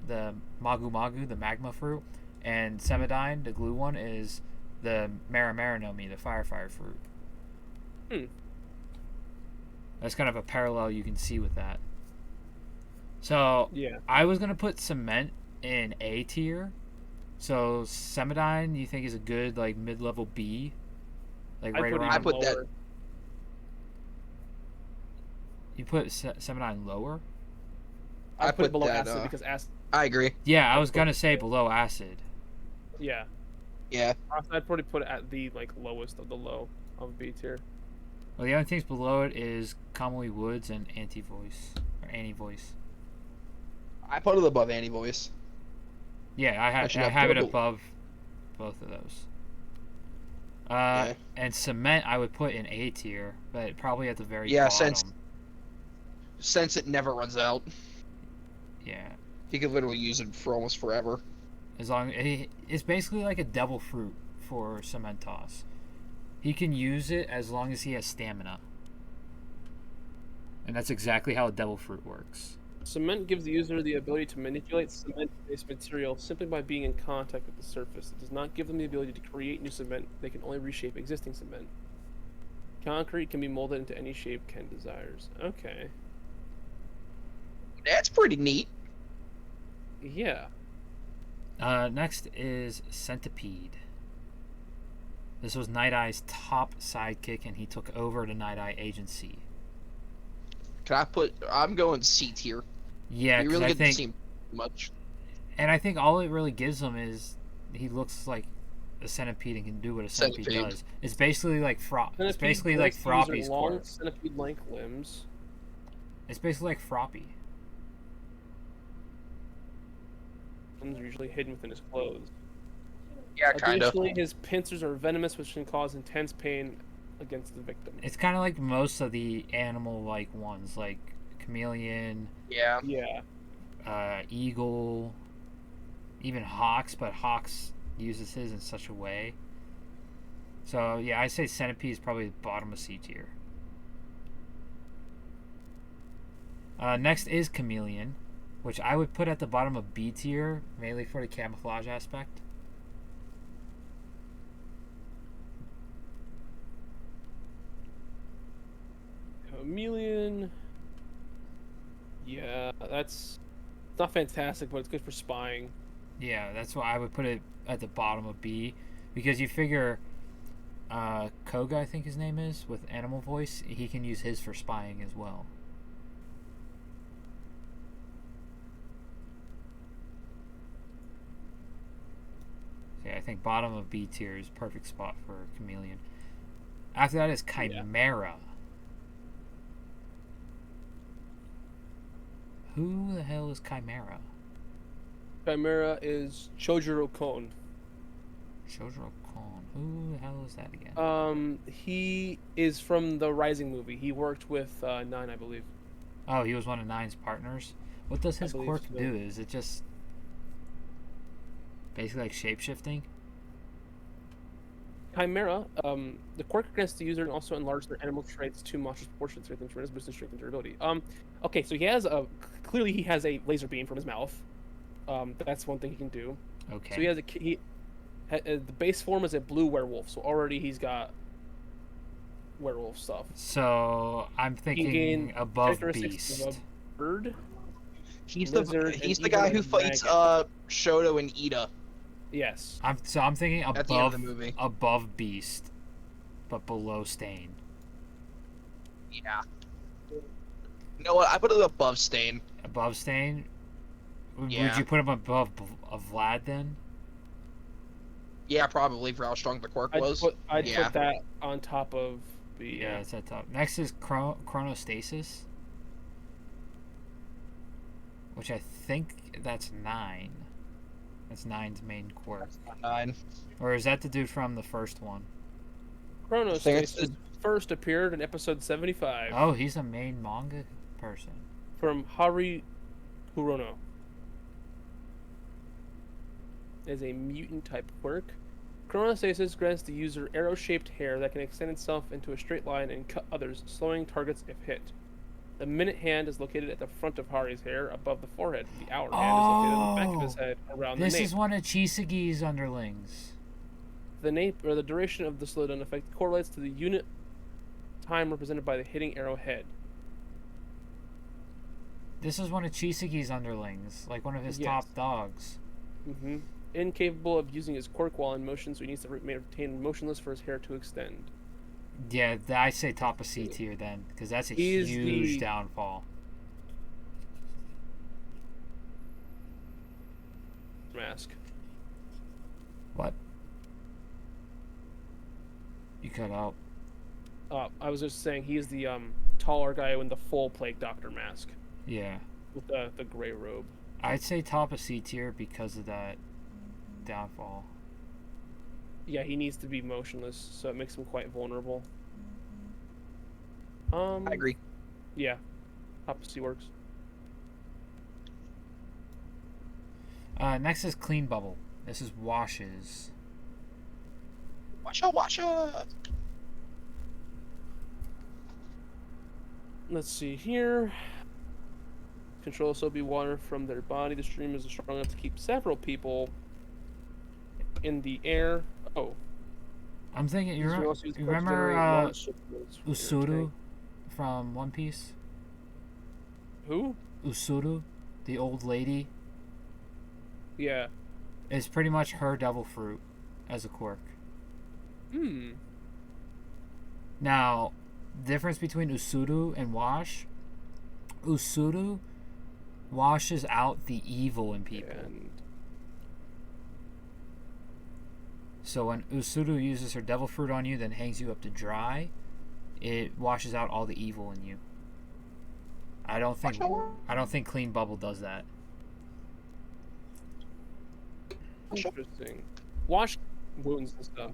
magu, the magma fruit, and Semidine, the glue one, is the Maramara-no-Mi, the fire fruit. That's kind of a parallel you can see with that. So I was gonna put cement in A tier. So Semidine, you think is a good like mid-level B, like right around. I put that. You put Semidine lower. I put it below that, acid because acid. I agree. Yeah, I was gonna say below acid. Yeah. Yeah. I'd probably put it at the lowest of the low of B tier. Well, the only things below it is Commonly Woods and Anti-Voice. Or Anti-Voice. I put it above Anti-Voice. Yeah, I have it above both of those. Yeah. And Cement I would put in A tier, but probably at the very bottom. Since it never runs out. Yeah. You could literally use it for almost forever. It's basically like a devil fruit for Cementos. He can use it as long as he has stamina. And that's exactly how a devil fruit works. Cement gives the user the ability to manipulate cement-based material simply by being in contact with the surface. It does not give them the ability to create new cement. They can only reshape existing cement. Concrete can be molded into any shape Ken desires. Okay. That's pretty neat. Yeah. Next is Centipede. This was Night Eye's top sidekick, and he took over the Night Eye agency. I'm going C tier. Yeah, you really get to see much. And I think all it really gives him is he looks like a centipede and can do what a centipede does. It's basically like It's basically like Froppy's quirk. Centipede-like limbs. It's basically like Froppy. Limbs are usually hidden within his clothes. Yeah, kind of. Additionally, his pincers are venomous, which can cause intense pain against the victim. It's kind of like most of the animal-like ones, like Chameleon. Yeah. Yeah. Eagle. Even Hawks, but Hawks uses his in such a way. So, yeah, I say Centipede is probably the bottom of C tier. Next is Chameleon, which I would put at the bottom of B tier, mainly for the camouflage aspect. Chameleon. Yeah, it's not fantastic, but it's good for spying. Yeah, that's why I would put it at the bottom of B, because you figure Koga, I think his name is, with animal voice, he can use his for spying as well. So yeah, I think bottom of B tier is perfect spot for Chameleon. After that is Chimera. Yeah. Who the hell is Chimera? Chimera is Chojuro Kon. Chojuro Kon. Who the hell is that again? He is from the Rising movie. He worked with Nine, I believe. Oh, he was one of Nine's partners? What does his quirk do? Is it just basically like shape-shifting? Chimera, the quirk grants the user and also enlarge their animal traits to monstrous proportions, strength and tremendous boost in strength and durability. Okay, so he has clearly he has a laser beam from his mouth. That's one thing he can do. Okay. So the base form is a blue werewolf, so already he's got werewolf stuff. So I'm thinking above beast. Of a bird. He's the guy who fights Shoto and Ida. Yes. I'm thinking above beast, but below Stain. Yeah. You know what? I put it above Stain. Above Stain? Yeah. Would you put him above Vlad then? Yeah, probably for how strong the quirk was. I'd put that on top of the... Yeah, it's at top. Next is Chronostasis, which I think that's 9. That's 9's main quirk. 9. Or is that the dude from the first one? Chronostasis first appeared in episode 75. Oh, he's a main manga person. From Hari Kurono. Is a mutant type quirk. Chronostasis grants the user arrow-shaped hair that can extend itself into a straight line and cut others, slowing targets if hit. The minute hand is located at the front of Hari's hair, above the forehead. The hour hand is located at the back of his head, around the nape. This is one of Chisagi's underlings. The nape, or the duration of the slowdown effect, correlates to the unit time represented by the hitting arrow head. This is one of Chisagi's underlings, like one of his top dogs. Mm-hmm. Incapable of using his quirk while in motion, so he needs to maintain motionless for his hair to extend. Yeah, I say top of C tier then, because that's a huge downfall. Mask. What? You cut out. I was just saying he's the taller guy in the full Plague Doctor mask. Yeah. With the gray robe. I'd say top of C tier because of that downfall. Yeah, he needs to be motionless, so it makes him quite vulnerable. I agree. Yeah, top of C works. Next is Clean Bubble. This is Washes. Washa. Let's see here. Control soapy water from their body. The stream is strong enough to keep several people in the air. Oh. I'm thinking, you remember Usuru from One Piece? Who? Usuru, the old lady. Yeah. It's pretty much her devil fruit as a quirk. Now, difference between Usuru and Wash. Usuru washes out the evil in people. So when Usuru uses her devil fruit on you, then hangs you up to dry, it washes out all the evil in you. I don't think Clean Bubble does that. Interesting. Wash wounds and stuff.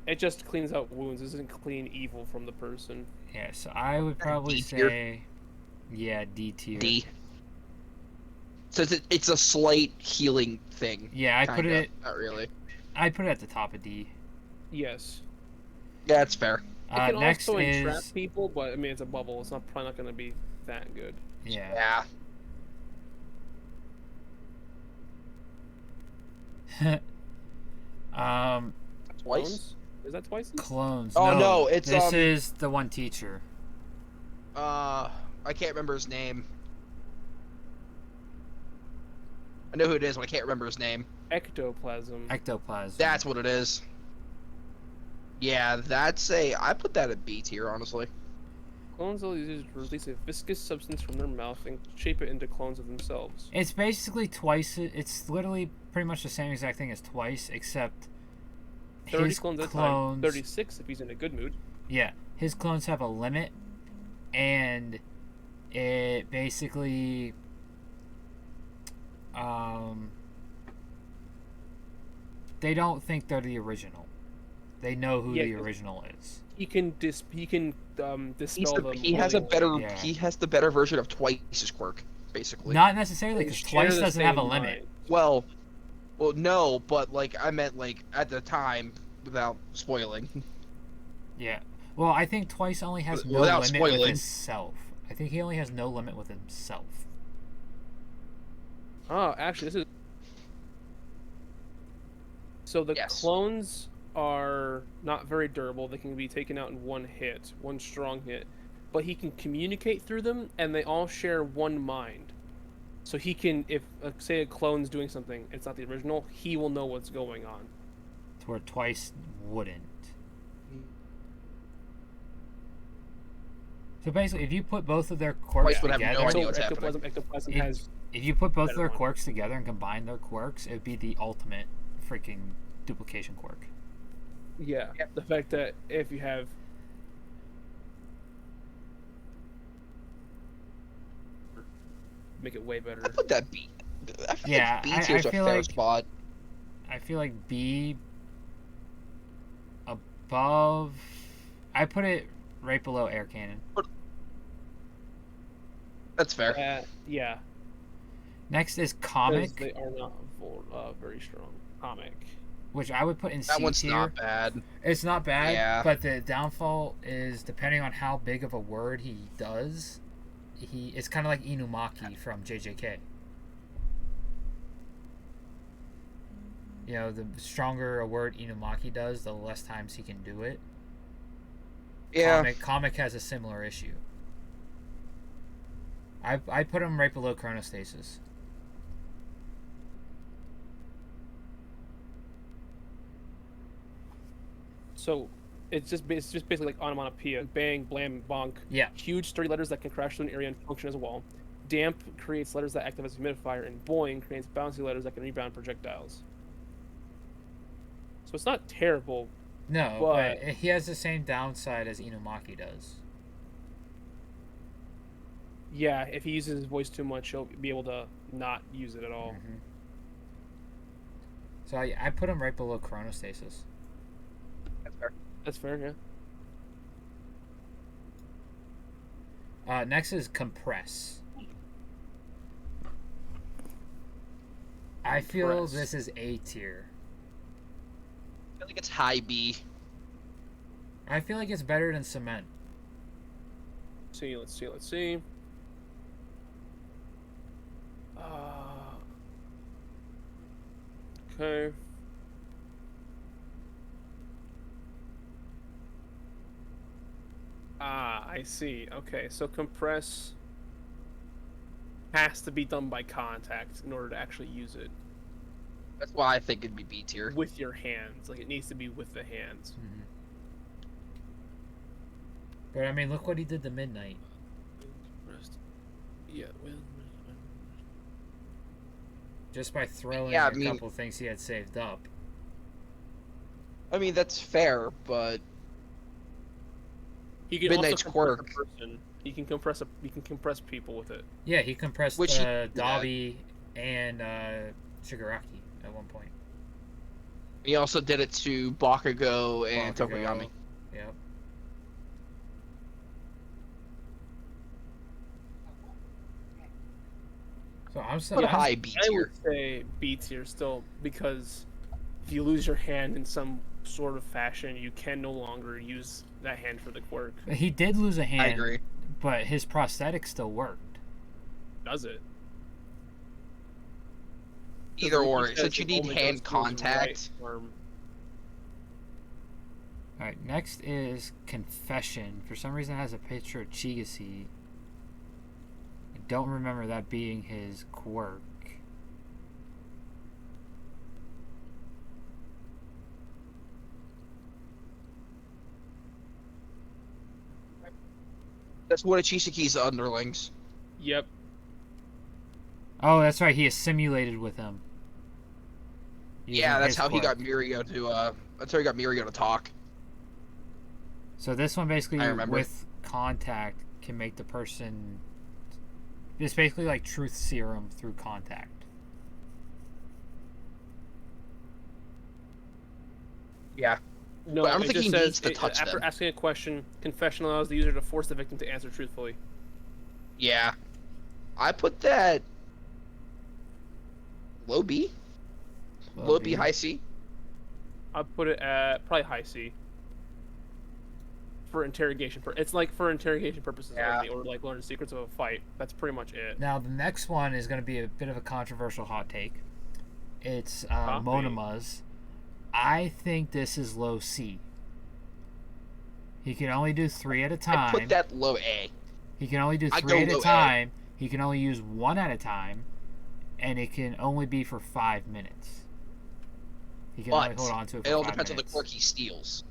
It just cleans out wounds. It doesn't clean evil from the person. Yeah, so I would probably say, yeah, D tier. D. So it's a slight healing thing. Yeah, I put it. Not really. I put it at the top of D. Yes. Yeah, that's fair. It can also entrap people, but I mean it's a bubble. It's probably not going to be that good. Yeah. Twice? Is that twice? Clones. Oh no, it's this is the one teacher. I can't remember his name. I know who it is, but I can't remember his name. Ectoplasm. That's what it is. Yeah, I put that at B tier, honestly. Clones will release a viscous substance from their mouth and shape it into clones of themselves. It's basically twice. It's literally pretty much the same exact thing as Twice, except 30 clones at a time. 36 if he's in a good mood. Yeah, his clones have a limit, and it basically they don't think they're the original. They know who the original is. He can dispel them. He has the better version of Twice's quirk, basically. Not necessarily, because Twice doesn't have a limit. Well, no, but I meant at the time, without spoiling. Yeah. Well, I think Twice only has no limit with himself. I think he only has no limit with himself. Oh, actually, this is. So the clones are not very durable. They can be taken out in one strong hit. But he can communicate through them, and they all share one mind. So he can, if, say, a clone's doing something, it's not the original, he will know what's going on. To where Twice wouldn't. So basically, if you put both of their quirks together... If you put both of their quirks together and combine their quirks, it would be the ultimate freaking duplication quirk. Yeah, the fact that if you have... Make it way better. I put that B. Yeah, B tier's a fair spot. I feel like B above... I put it right below Air Cannon. That's fair. Yeah. Next is Comic. They are not very strong. Comic. Which I would put in C tier. That one's tier. not bad. It's not bad, yeah. But the downfall is depending on how big of a word he does. It's kind of like Inumaki from JJK. You know, the stronger a word Inumaki does, the less times he can do it. Yeah. Comic has a similar issue. I put him right below Chronostasis. So, it's just basically like onomatopoeia. Bang, blam, bonk. Yeah. Huge, sturdy letters that can crash through an area and function as a wall. Damp creates letters that act as a humidifier, and boing creates bouncy letters that can rebound projectiles. So it's not terrible. No, but he has the same downside as Inumaki does. Yeah, if he uses his voice too much, he'll be able to not use it at all. Mm-hmm. So I put him right below Chronostasis. That's fair. That's fair, yeah. Next is Compress. I feel this is A tier. I feel like it's high B. I feel like it's better than Cement. Let's see. Okay. I see. Okay, so Compress has to be done by contact in order to actually use it. That's why I think it'd be B tier. With your hands. Like, it needs to be with the hands. Mm-hmm. But, I mean, look what he did to Midnight. Yeah, just by throwing a couple things he had saved up. I mean, that's fair, but he can Midnight's also Quirk. He can compress people with it. Yeah, he compressed Dobby and Shigaraki at one point. He also did it to Bakugo and Tokuyami. Yep. So I'm saying high B tier. I would say B tier still, because if you lose your hand in some sort of fashion, you can no longer use that hand for the quirk. He did lose a hand. I agree. But his prosthetic still worked. Does it? Either or, since you need hand contact. Alright, next is Confession. For some reason it has a picture of Chigasi. I don't remember that being his quirk. That's one of Chisaki's underlings. Yep. Oh, that's right. He assimilated with him. Yeah, that's how he got Mirio to. That's how he got Mirio to talk. So this one basically, with contact, can make the person. It's basically like truth serum through contact. Yeah. No, but I don't think he needs to touch them. After asking a question, Confession allows the user to force the victim to answer truthfully. Yeah. I put that low B? Low B, high C? I'd put it at probably high C. For interrogation it's like for interrogation purposes only, or like learn the secrets of a fight. That's pretty much it. Now the next one is going to be a bit of a controversial hot take. It's Monema's. I think this is low C. He can only do 3 at a time. I put that low A. He can only do 3 at a time. He can only use 1 at a time, and it can only be for 5 minutes. He can only hold on to it for 5 minutes. It all depends on the quirk he steals.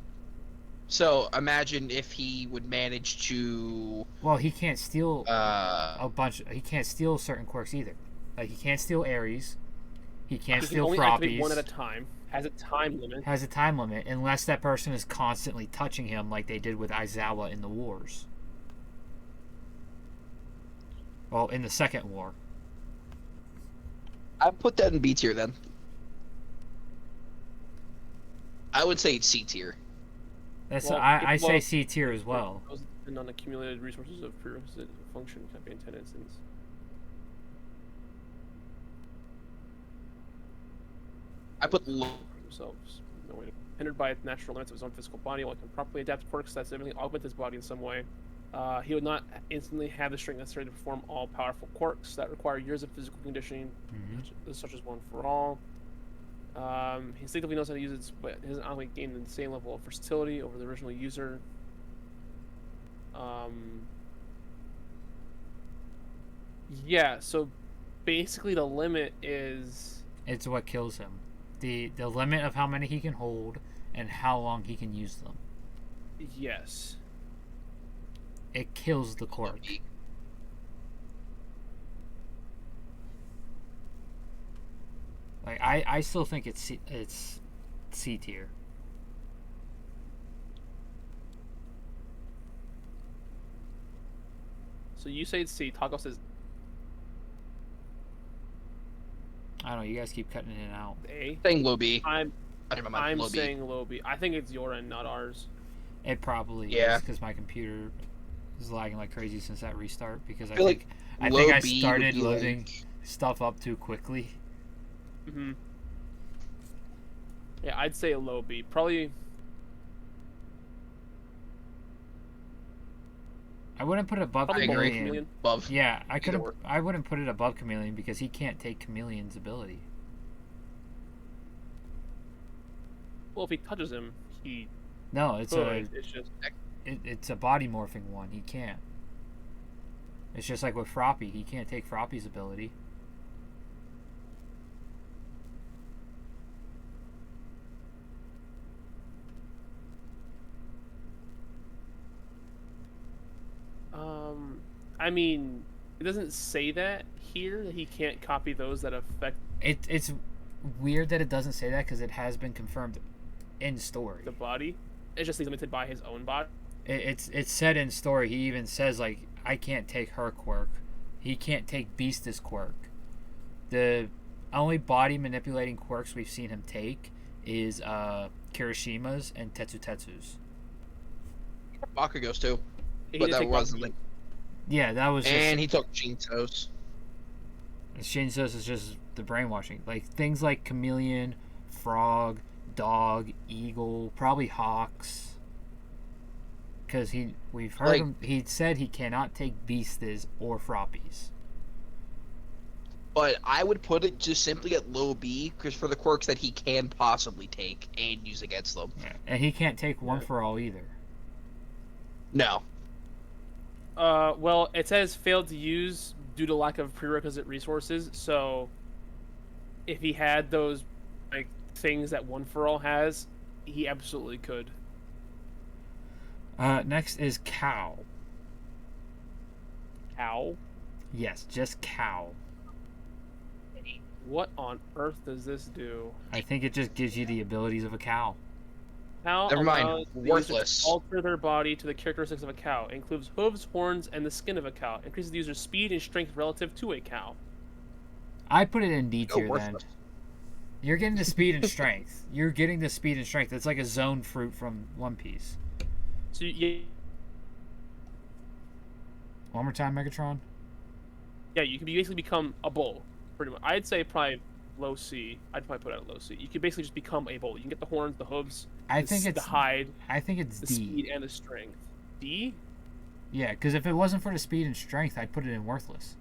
So imagine if he would manage to. Well, he can't steal a bunch. He can't steal certain quirks either. Like he can't steal Aries. He can't steal Froppies. He can only activate 1 at a time. Has a time limit. Has a time limit, unless that person is constantly touching him, like they did with Aizawa in the wars. Well, in the second war. I put that in B tier then. I would say it's C tier. That's I say C tier as well. And unaccumulated resources of prerequisite function can be in 10 instances. I put low. Themselves. No way. Hindered by natural limits of his own physical body, while he can properly adapt quirks that significantly augment his body in some way. He would not instantly have the strength necessary to perform all powerful quirks that require years of physical conditioning, such as One for All. He instinctively knows how to use it, but he doesn't only gain the same level of versatility over the original user. Yeah, so basically the limit is... It's what kills him. The limit of how many he can hold and how long he can use them. Yes. It kills the quirk. Like I still think it's C tier. So you say it's C. Tacco says I don't know. You guys keep cutting in and out. A. Saying low B. I'm low B. saying low B. I think it's your end, not ours. It probably is because my computer is lagging like crazy since that restart. Because I think I started loading stuff up too quickly. Mm-hmm. Yeah, I'd say a low B. Probably. I wouldn't put it above Chameleon. Above. Yeah, I wouldn't put it above Chameleon because he can't take Chameleon's ability. Well, if he touches him, he. No, it's just. It's a body morphing one. He can't. It's just like with Froppy. He can't take Froppy's ability. I mean, it doesn't say that here that he can't copy those that affect. It's weird that it doesn't say that because it has been confirmed in story. The body, it's just limited by his own body. It's said in story. He even says like, I can't take her quirk. He can't take Beast's quirk. The only body manipulating quirks we've seen him take is Kirishima's and Tetsu's. Bakugo's too, but that wasn't like. Yeah, that was. And he took Shinso's. Shinso's is just the brainwashing, like things like Chameleon, Frog, Dog, Eagle, probably Hawks. Because we've heard him. He said he cannot take Beastes or Frappies. But I would put it just simply at low B, because for the quirks that he can possibly take and use against them. Yeah. And he can't take One for All either. No. Well, it says failed to use due to lack of prerequisite resources. So, if he had those like things that One for All has, he absolutely could. Next is Cow. Cow? Yes, just Cow. What on earth does this do? I think it just gives you the abilities of a cow. Cow Never mind. Worthless. Alter their body to the characteristics of a cow. It includes hooves, horns, and the skin of a cow. Increases the user's speed and strength relative to a cow. I put it in D tier then. You're getting the speed and strength. You're getting the speed and strength. It's like a zone fruit from One Piece. So yeah. One more time, Megatron. Yeah, you can basically become a bull. Pretty much. I'd say probably low C. I'd probably put it at low C. You could basically just become a bull. You can get the horns, the hooves, the hide. I think it's the D. Speed and the strength. D? Yeah, because if it wasn't for the speed and strength, I'd put it in worthless.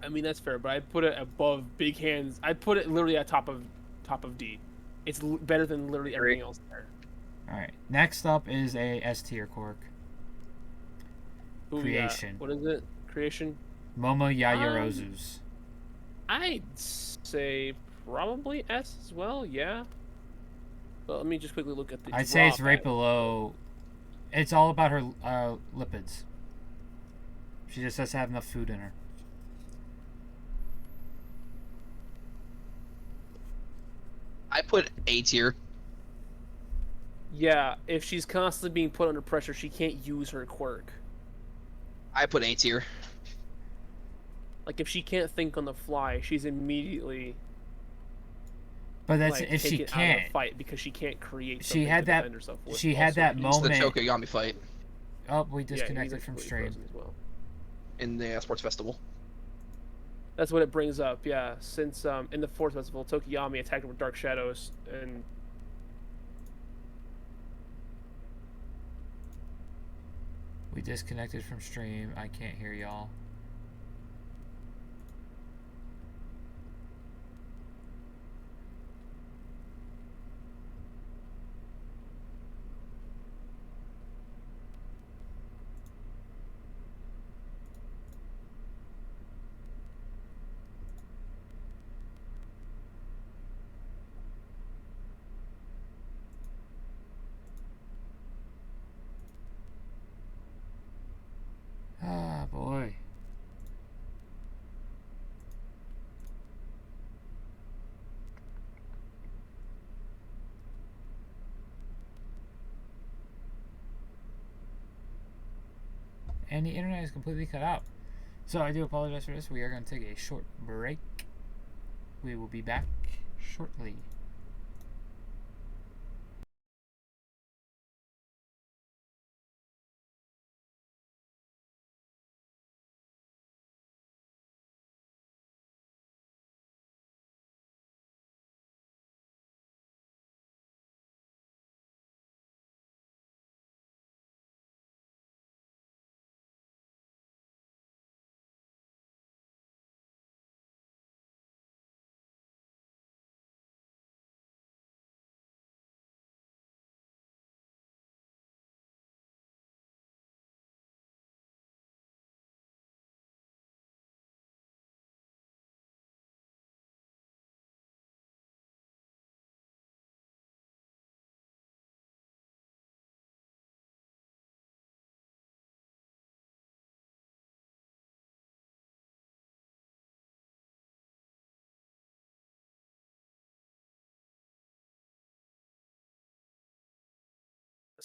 I mean that's fair, but I'd put it above Big Hands. I'd put it literally at top of D. It's better than literally everything else there. All right. Next up is a S tier quirk. Creation. What is it? Creation? Momo Yayarozu's. I'd say probably S as well, yeah. But let me just quickly look at the I'd say it's right below. It's all about her lipids. She just has to have enough food in her. I put A tier. Yeah, if she's constantly being put under pressure, she can't use her quirk. I put A tier. Like if she can't think on the fly, she's immediately. But that's if she can't out of fight because she can't create. She had that. She had that moment. It's the Tokuyami fight. Oh, we disconnected from stream. As well. In the sports festival. That's what it brings up, yeah. Since in the fourth festival, Tokuyami attacked her with dark shadows and. We disconnected from stream. I can't hear y'all. Ah, boy. and the internet is completely cut out. So I do apologize for this. We are going to take a short break. We will be back shortly.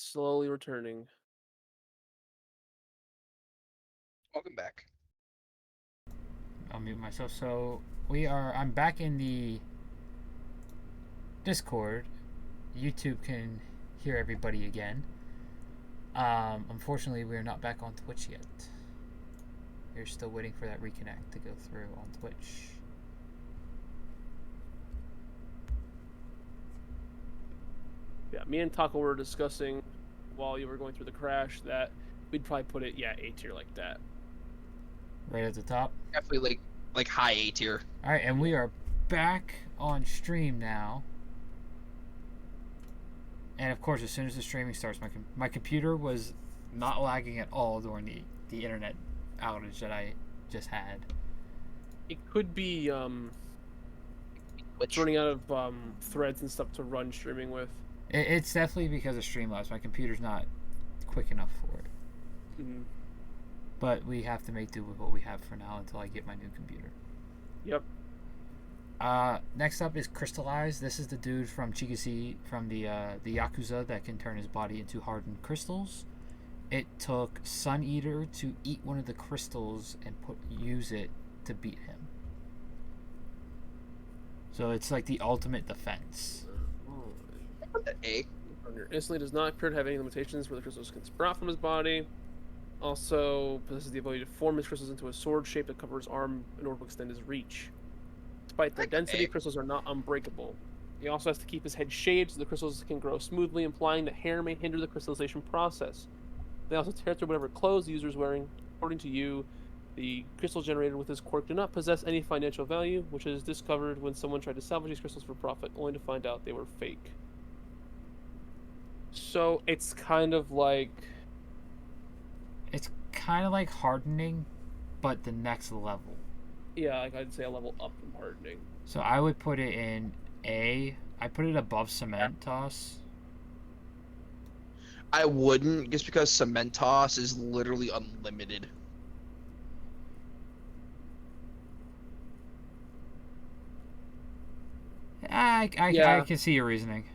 Slowly returning. Welcome back. I'll mute myself. So I'm back in the Discord. YouTube can hear everybody again. Unfortunately, we're not back on Twitch yet. We're still waiting for that reconnect to go through on Twitch. Yeah, me and Tacco were discussing while you were going through the crash that we'd probably put it, A tier like that. Right at the top? Definitely like high A tier. Alright, and we are back on stream now. And of course, as soon as the streaming starts, my computer was not lagging at all during the internet outage that I just had. It could be it's running out of threads and stuff to run streaming with. It's definitely because of Streamlabs. My computer's not quick enough for it. Mm-hmm. But we have to make do with what we have for now until I get my new computer. Yep. Next up is Crystallized. This is the dude from Chigusi, from the Yakuza that can turn his body into hardened crystals. It took Sun Eater to eat one of the crystals and use it to beat him. So it's like the ultimate defense. A. Instantly does not appear to have any limitations where the crystals can sprout from his body. Also possesses the ability to form his crystals into a sword shape that covers his arm in order to extend his reach. Despite their density, crystals are not unbreakable. He also has to keep his head shaved so the crystals can grow smoothly, implying that hair may hinder the crystallization process. They also tear through whatever clothes the user is wearing. According to you, the crystals generated with this quirk do not possess any financial value, which is discovered when someone tried to salvage these crystals for profit, only to find out they were fake. So it's kind of like... It's kind of like hardening, but the next level. Yeah, like I'd say a level up from hardening. So I would put it in A. I put it above Cement Toss. I wouldn't, just because Cement Toss is literally unlimited. I can see your reasoning.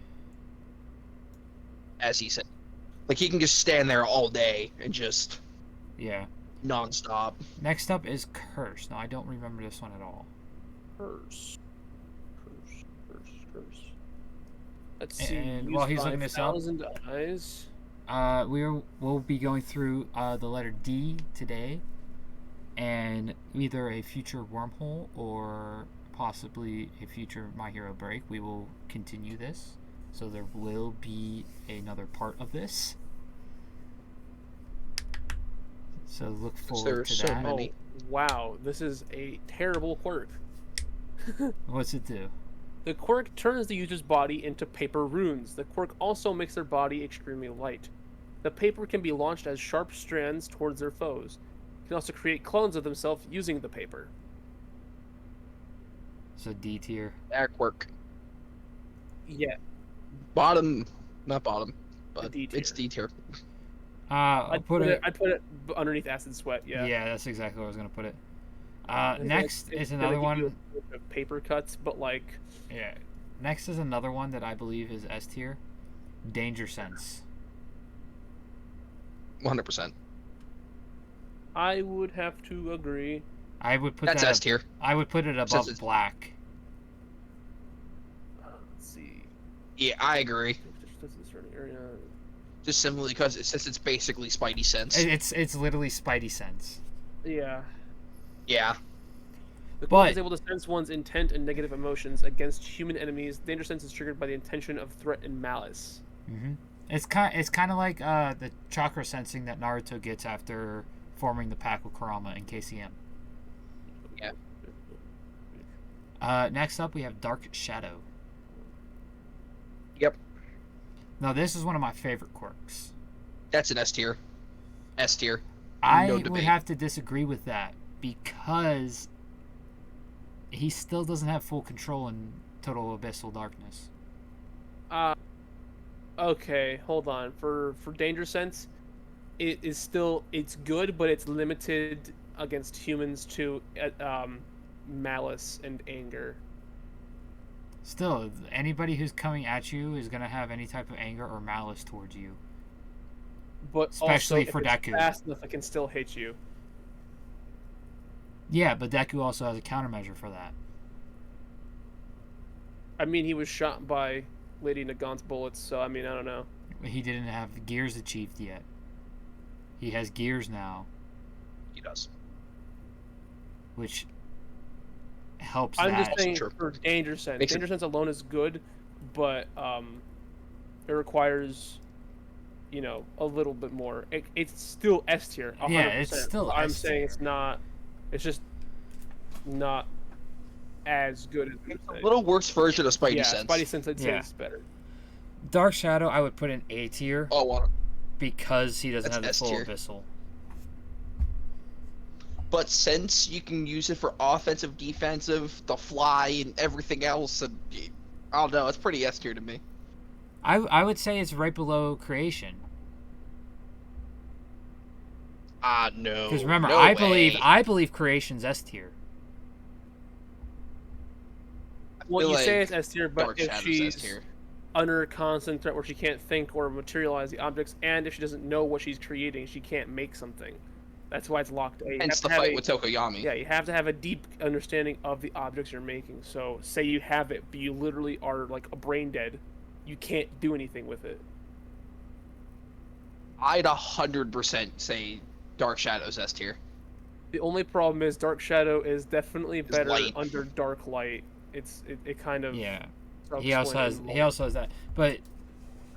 As he said. Like, he can just stand there all day and just... Yeah. Non-stop. Next up is Curse. Now, I don't remember this one at all. Curse. Let's see. And while he's looking this up... eyes. We'll be going through the letter D today. And either a future wormhole or possibly a future My Hero break. We will continue this. So there will be another part of this. So look forward to that. Many. Oh, wow, this is a terrible quirk. What's it do? The quirk turns the user's body into paper runes. The quirk also makes their body extremely light. The paper can be launched as sharp strands towards their foes. It can also create clones of themselves using the paper. So D tier. That quirk. Yeah. Bottom, not bottom, but D tier. It's D tier. I'd put it underneath Acid Sweat. Yeah. Yeah, that's exactly where I was gonna put it. Next is another one. Paper cuts, but like. Yeah. Next is another one that I believe is S tier. Danger Sense. 100%. I would have to agree. I would put That's that S tier. I would put it above black. Let's see. Yeah, I agree. Just simply because since it's basically Spidey sense. It's literally Spidey sense. Yeah. Yeah. The quirk is able to sense one's intent and negative emotions against human enemies. Danger sense is triggered by the intention of threat and malice. Mm-hmm. It's kind of like the chakra sensing that Naruto gets after forming the pack with Kurama and KCM. Yeah. Next up, we have Dark Shadow. Yep. Now, this is one of my favorite quirks. That's an S tier. S tier. I would have to disagree with that because he still doesn't have full control in Total Abyssal Darkness. Okay, hold on. For Danger Sense, it's good, but it's limited against humans to malice and anger. Still, anybody who's coming at you is going to have any type of anger or malice towards you. But especially also, for if Deku. It's fast enough, it can still hit you. Yeah, but Deku also has a countermeasure for that. I mean, he was shot by Lady Nagant's bullets, so I mean, I don't know. He didn't have gears achieved yet. He has gears now. He does. Which helps I'm that. just saying for Danger Sense. Danger Sense alone is good, but it requires, a little bit more. It's still S tier. 100%. Yeah, it's still I'm S tier. saying it's not. It's just not as good as it's a little worse version of Spidey Sense. Spidey Sense I'd say is better. Dark Shadow I would put in A tier. Oh, well, because he doesn't have the full S-tier. Abyssal. But since you can use it for offensive, defensive, the fly, and everything else, and I don't know, it's pretty S tier to me. I would say it's right below Creation. No. Because remember, no I believe Creation's S tier. Well, you say it's S tier, but Dark if Shadow's she's S-tier. under constant threat where she can't think or materialize the objects, and if she doesn't know what she's creating, she can't make something. That's why it's locked A. Hence the fight with Tokoyami. Yeah, you have to have a deep understanding of the objects you're making. So, say you have it, but you literally are like a brain dead. You can't do anything with it. I'd 100% say Dark Shadow's S tier. The only problem is Dark Shadow is definitely better light. under Dark Light. It kind of He also has that. But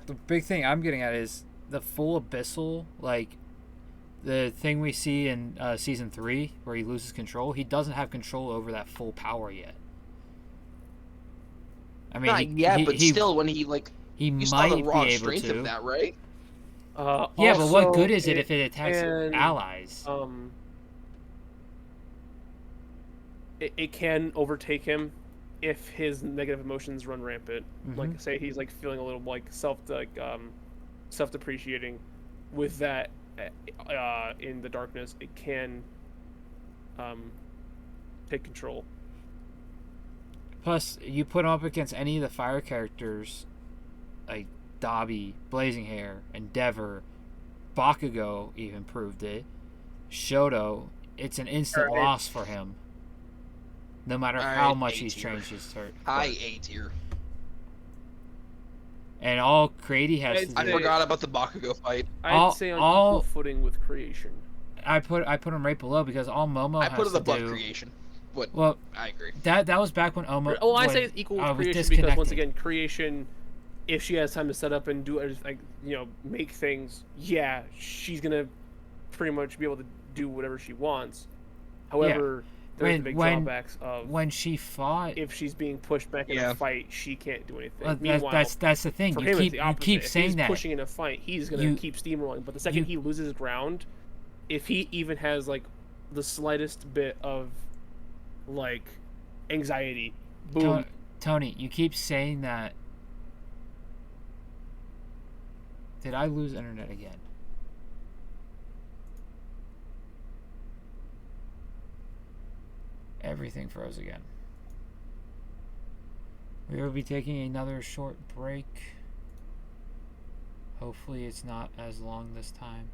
the big thing I'm getting at is the full Abyssal, like the thing we see in season 3 where he loses control. He doesn't have control over that full power yet. I mean, but still, when he he you might saw the raw be able strength to. of that, right? Yeah, but what good is it if it attacks allies? It can overtake him if his negative emotions run rampant. Mm-hmm. Like, say he's like feeling a little like self-depreciating. With that in the darkness, it can take control. Plus, you put him up against any of the fire characters, like Dabi, Blazing Hair, Endeavor, Bakugo even proved it. Shoto, it's an instant loss for him. No matter how much he's changed his turn. High A tier. And all Creedy has to do... I forgot about the Bakugo fight. I'd say on equal footing with Creation. I put him right below because all Momo has to do... I put it above Creation. Well, I agree. That was back when Omo... Oh, I say it's equal with Creation because, once again, Creation, if she has time to set up and do, make things, yeah, she's going to pretty much be able to do whatever she wants. However... Yeah. There's the big drawbacks of when she fought. If she's being pushed back in a fight, she can't do anything. Well, Meanwhile, that's the thing. You keep saying that. If he's pushing in a fight, he's gonna keep steamrolling. But the second he loses ground, if he even has like the slightest bit of like anxiety, boom. Tony, you keep saying that. Did I lose internet again? Everything froze again. We will be taking another short break. Hopefully it's not as long this time.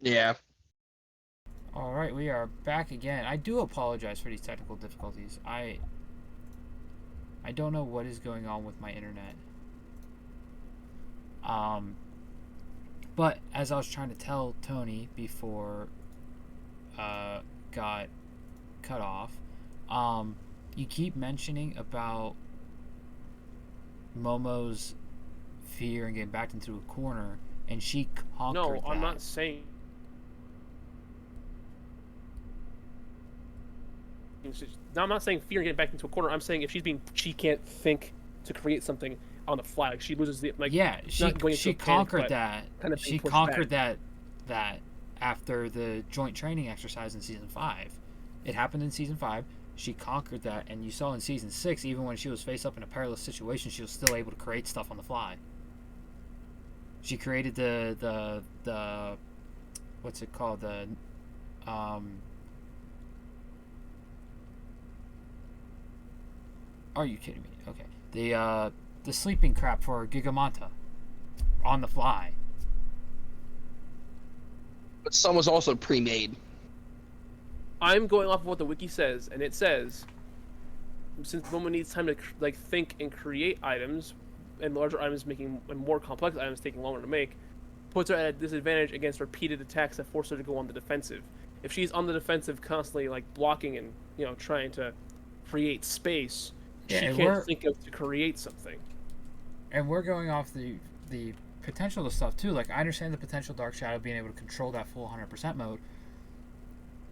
Yeah. All right, we are back again. I do apologize for these technical difficulties. I don't know what is going on with my internet. But as I was trying to tell Tony before got cut off, you keep mentioning about Momo's fear and getting backed into a corner, and she conquered that. No, I'm not saying. No, I'm not saying fear and getting back into a corner. I'm saying if she can't think to create something on the fly. Like she loses the she conquered that. She conquered that after the joint training exercise in season 5. It happened in season 5. She conquered that, and you saw in season 6, even when she was faced up in a perilous situation, she was still able to create stuff on the fly. She created the what's it called, are you kidding me? Okay. The sleeping crap for Gigamanta on the fly. But some was also pre-made. I'm going off of what the wiki says, and it says, since Momo needs time to think and create items, and larger items and more complex items taking longer to make, puts her at a disadvantage against repeated attacks that force her to go on the defensive. If she's on the defensive, constantly blocking and trying to create space, she can't think of to create something. And we're going off the potential of stuff too. I understand the potential Dark Shadow being able to control that full 100% mode,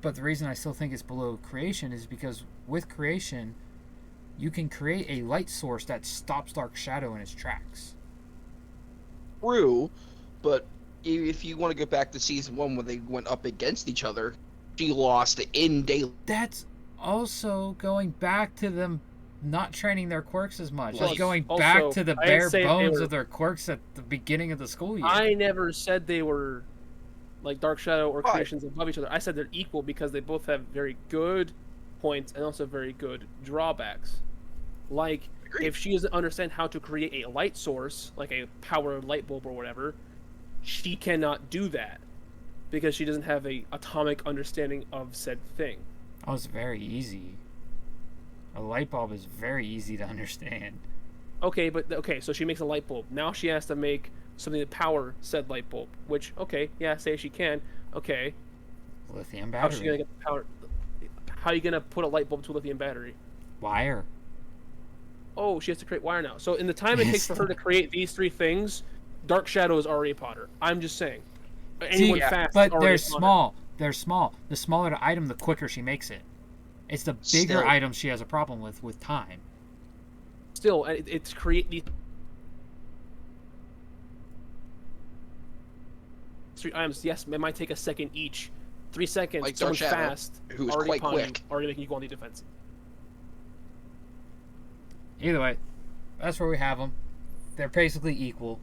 but the reason I still think it's below creation is because with creation, you can create a light source that stops Dark Shadow in its tracks. True, but if you want to go back to season 1 when they went up against each other, she lost in daylight. That's also going back to them not training their quirks as much. Well, That's going back to the bare bones of their quirks at the beginning of the school year. I never said they were Dark Shadow or creations above each other. I said they're equal because they both have very good points and also very good drawbacks. If she doesn't understand how to create a light source, like a power light bulb or whatever, she cannot do that because she doesn't have a atomic understanding of said thing. Oh, it's very easy. A light bulb is very easy to understand. Okay, so she makes a light bulb. Now she has to make something to power said light bulb, which, say she can. Okay. Lithium battery. How's she gonna get the power? How are you gonna put a light bulb to a lithium battery? Wire. Oh, she has to create wire now. So in the time it takes for her to create these 3 things, Dark Shadow is already upon her. I'm just saying. Anyone fast but they're small. They're small. The smaller the item, the quicker she makes it. It's the bigger items she has a problem with time. Still, it's create these 3 items. Yes, it might take a second each. 3 seconds. Someone's fast. Who's already quite quick. Already making you go on the defense. Either way, that's where we have them. They're basically equal.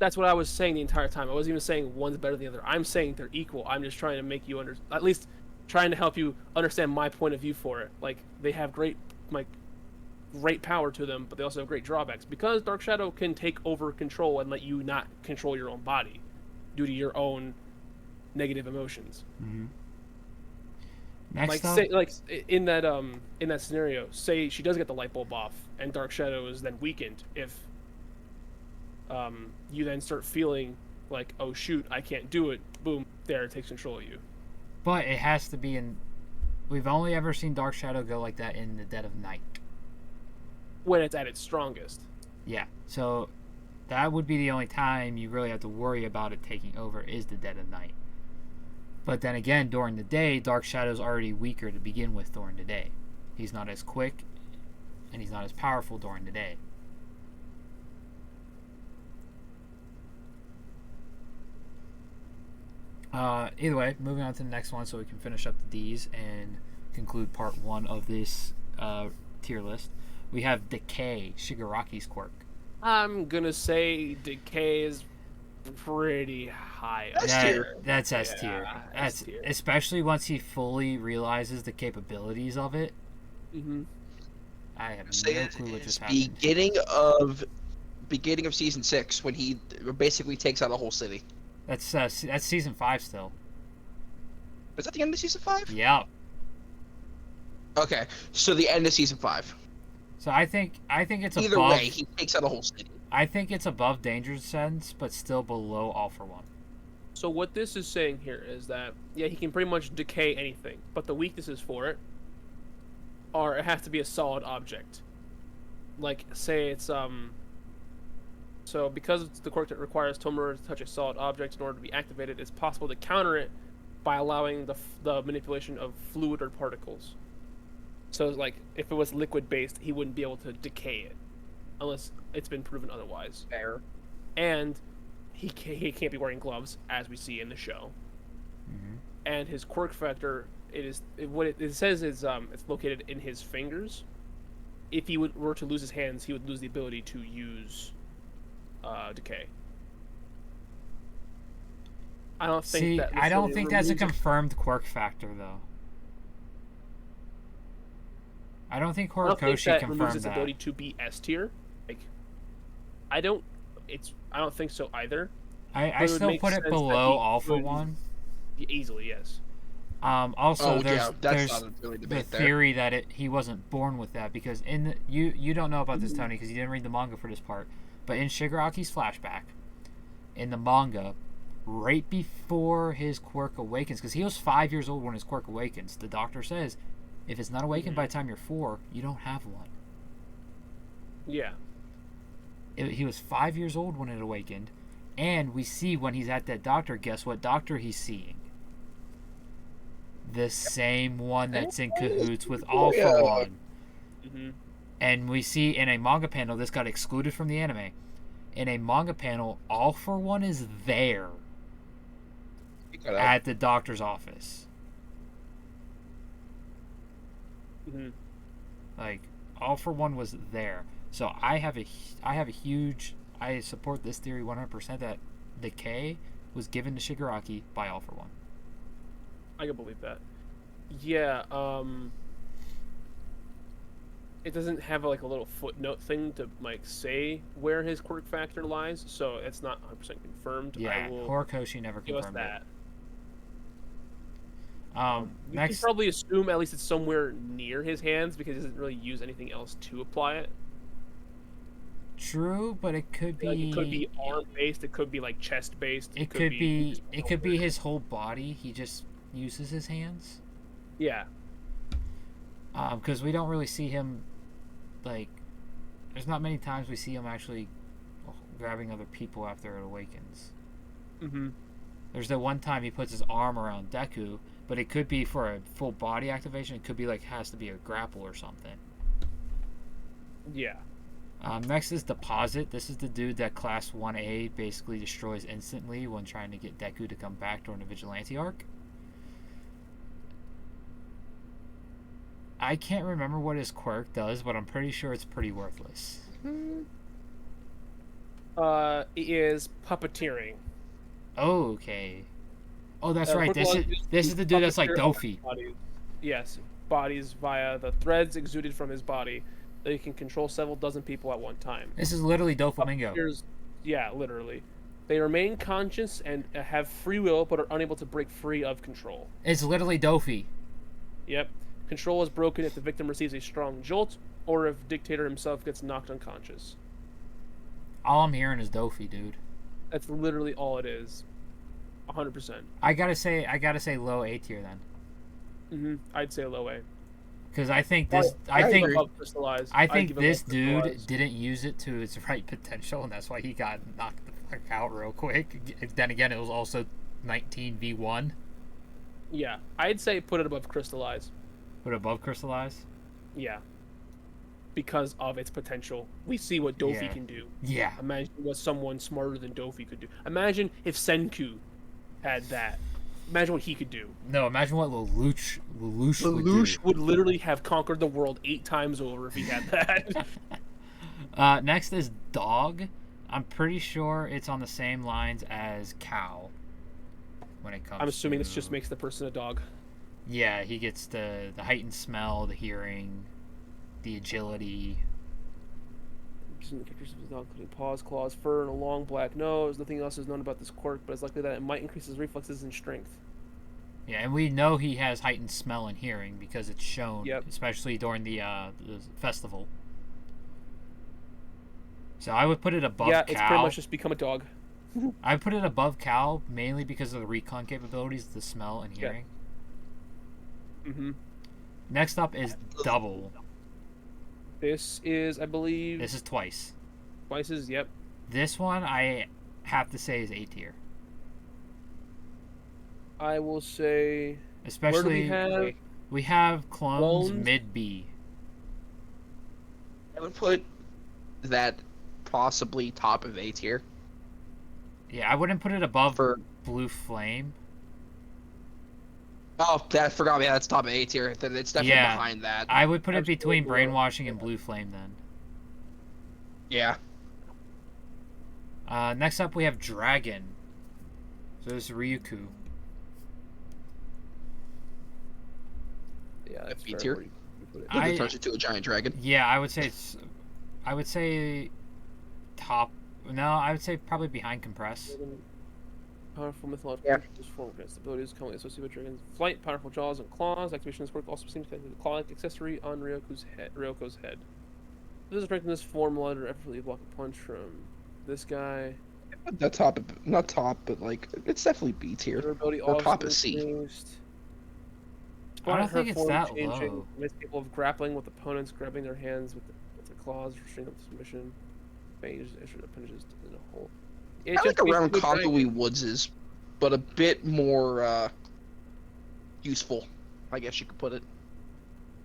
That's what I was saying the entire time. I wasn't even saying one's better than the other. I'm saying they're equal. I'm just trying to make you at least trying to help you understand my point of view for it. They have great power to them, but they also have great drawbacks. Because Dark Shadow can take over control and let you not control your own body due to your own negative emotions. Mm-hmm. Next in that scenario, say she does get the light bulb off and Dark Shadow is then weakened. If you then start feeling oh shoot, I can't do it, boom, there, it takes control of you. But it has to be we've only ever seen Dark Shadow go like that in the dead of night. When it's at its strongest. Yeah, so that would be the only time you really have to worry about it taking over is the dead of night. But then again, during the day, Dark Shadow's already weaker to begin with during the day. He's not as quick, and he's not as powerful during the day. Either way, moving on to the next one so we can finish up the D's and conclude part 1 of this tier list. We have Decay, Shigaraki's quirk. I'm gonna say Decay is pretty high. That's S tier. That's especially once he fully realizes the capabilities of it. Mm-hmm. I have no clue what just happened. Beginning of season 6 when he basically takes out a whole city. That's season 5 still. Is that the end of season 5? Yeah. Okay, so the end of season 5. So I think it's Either above. way, he takes out a whole city. I think it's above Danger Sense, but still below All for One. So what this is saying here is that he can pretty much decay anything, but the weaknesses for it are it has to be a solid object. Like say it's So because it's the quirk that requires Tomura to touch a solid object in order to be activated, it's possible to counter it by allowing the manipulation of fluid or particles. So like if it was liquid based, he wouldn't be able to decay it unless it's been proven otherwise. Fair. And he can't be wearing gloves, as we see in the show. Mm-hmm. And his quirk factor, it says is it's located in his fingers. If he were to lose his hands, he would lose the ability to use decay. I don't think that's a confirmed quirk factor though. I don't think Horikoshi confirmed his that. Ability to be S tier. Like, I don't think so either. I still put it below All for One. Easily, yes. Also, there's not really the theory that he wasn't born with that because you don't know about this, Tony, because you didn't read the manga for this part. But in Shigaraki's flashback, in the manga, right before his quirk awakens, because he was 5 years old when his quirk awakens, the doctor says, if it's not awakened by the time you're 4, you don't have one. Yeah. He was 5 years old when it awakened, and we see when he's at that doctor, guess what doctor he's seeing? The same one that's in cahoots with All for One. Mm-hmm. And we see in a manga panel, this got excluded from the anime. In a manga panel, All for One is there at the doctor's office. Mm-hmm. Like, All for One was there. So I support this theory 100% that decay was given to Shigaraki by All for One. I can believe that. Yeah, it doesn't have like a little footnote thing to like say where his quirk factor lies, so it's not 100% confirmed. Yeah, Horikoshi never confirmed that. You next, can probably assume at least it's somewhere near his hands because he doesn't really use anything else to apply it. True, but it could be. Like, it could be arm based. It could be like chest based. It could be his whole body. He just uses his hands. Yeah. Because we don't really see him, like, there's not many times we see him actually grabbing other people after it awakens. Mm-hmm. There's the one time he puts his arm around Deku, but it could be for a full body activation. It could be like has to be a grapple or something. Yeah. Next is Deposit. This is the dude that Class 1A basically destroys instantly when trying to get Deku to come back during the Vigilante arc. I can't remember what his quirk does, but I'm pretty sure it's pretty worthless. It is puppeteering. Oh, okay. Oh, that's right. This is the dude that's like Dofi. Yes, bodies via the threads exuded from his body. That he can control several dozen people at one time. This is literally Doflamingo. Yeah, literally. They remain conscious and have free will, but are unable to break free of control. It's literally Dofi. Yep. Control is broken if the victim receives a strong jolt, or if Dictator himself gets knocked unconscious. All I'm hearing is Dofi, dude. That's literally all it is. 100%. I gotta say low A tier then. I'd say low A. Because I think this dude didn't use it to its right potential, and that's why he got knocked the fuck out real quick. Then again, it was also 19v1. Yeah, I'd say put it above Crystallize. Put it above Crystallize? Yeah. Because of its potential. We see what Dofi can do. Yeah. Imagine what someone smarter than Dofi could do. Imagine if Senku had that. Imagine what he could do. No, imagine what Lelouch would literally have conquered the world 8 times over if he had that. Next is Dog. I'm pretty sure it's on the same lines as Cow. When it comes I'm assuming this just makes the person a dog. Yeah, he gets the heightened smell, the hearing, the agility. The characteristics of the dog, including paws, claws, fur, and a long black nose. Nothing else is known about this quirk, but it's likely that it might increase his reflexes and strength. Yeah, and we know he has heightened smell and hearing because it's shown, Yep. especially during the festival. So I would put it above Cal. Yeah, it's pretty much just become a dog. I would put it above Cal mainly because of the recon capabilities, the smell and hearing. Yeah. Mm-hmm. Next up is Double. This is, I believe... This is Twice. Twice is, yep. This one, I have to say, is A tier. I will say... Especially... Where do we have clones mid-B. I would put that possibly top of A tier. Yeah, I wouldn't put it above Blue Flame. Oh, I forgot. Yeah, that's top of A tier. It's definitely behind that. I would put it between Brainwashing and Blue Flame then. Yeah. Next up, we have Dragon. So this is Ryuku. Yeah, that's B tier. I turns into a giant dragon. Yeah, I would say it's. I would say top. No, I would say probably behind Compress. Powerful mythological creatures form against abilities commonly associated with dragons. Flight, powerful jaws and claws. Activation of this quirk also seems to connect the claw-like accessory on Ryoko's head. This is strength in this form will let her effortlessly block a punch from this guy. Not top, but like it's definitely B tier. Or top is C. I don't think it's that low. It's capable of grappling with opponents, grabbing their hands with their claws, restraining them to submission. Bangs extra appendages in a hole. I like around Conthawee Woods is, but a bit more useful, I guess you could put it.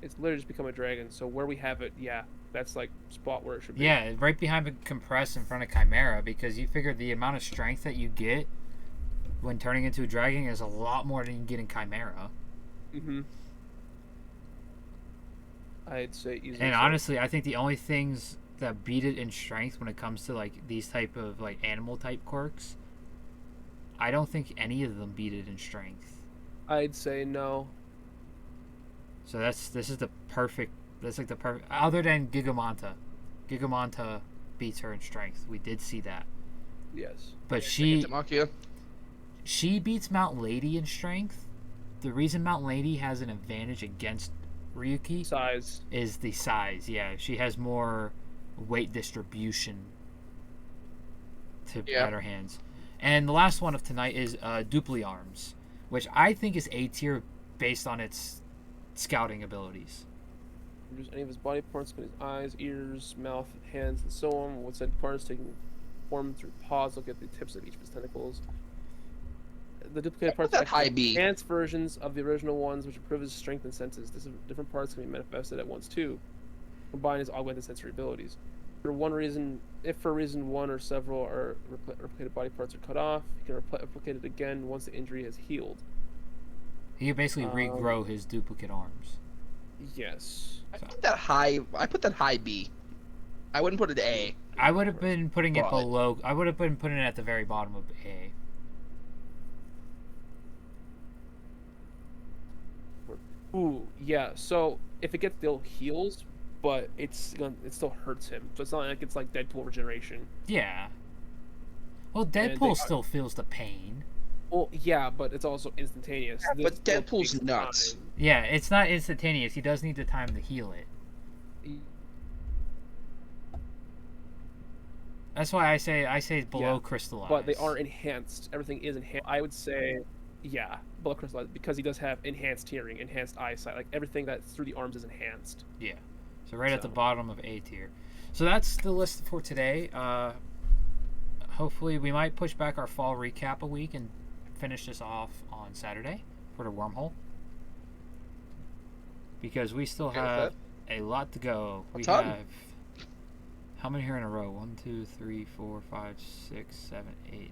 It's literally just become a dragon, so where we have it, yeah, that's like spot where it should be. Yeah, right behind the Compress in front of Chimera, because you figure the amount of strength that you get when turning into a dragon is a lot more than you get in Chimera. Mm-hmm. I'd say easily. And honestly, I think the only things that beat it in strength when it comes to like these type of like animal type quirks, I don't think any of them beat it in strength. I'd say no. So this is the perfect. That's like the perfect. Other than Gigamanta, Gigamanta beats her in strength. We did see that. Yes. But she beats Mount Lady in strength. The reason Mount Lady has an advantage against Ryuki is the size. Yeah, she has more weight distribution to better hands. And the last one of tonight is Dupli Arms, which I think is A tier based on its scouting abilities. Use any of his body parts, including his eyes, ears, mouth, hands, and so on. With said parts taking form through paws, look at the tips of each of his tentacles. The duplicated parts are enhanced versions of the original ones, which improve his strength and senses. Different parts can be manifested at once too. Combine his augmented sensory abilities. If for a reason one or several are replicated body parts are cut off, he can replicate it again once the injury has healed. He can basically regrow his duplicate arms. Yes. I put that high B. I wouldn't put it A. I would have been putting it below. I would have been putting it at the very bottom of A. Ooh, yeah. So if it gets still heals, but it still hurts him. So it's not like it's like Deadpool regeneration. Yeah. Well, Deadpool still feels the pain. Well, yeah, but it's also instantaneous. Yeah, but Deadpool's nuts. Yeah, it's not instantaneous. He does need the time to heal it. That's why I say below crystallized. But they are enhanced. Everything is enhanced. I would say, yeah, below crystallized because he does have enhanced hearing, enhanced eyesight. Like everything that's through the arms is enhanced. Yeah. So at the bottom of A tier. So that's the list for today. Hopefully we might push back our fall recap a week and finish this off on Saturday for the wormhole. Because we still have a lot to go. We have how many here in a row? 1, 2, 3, 4, 5, 6, 7, 8, 9,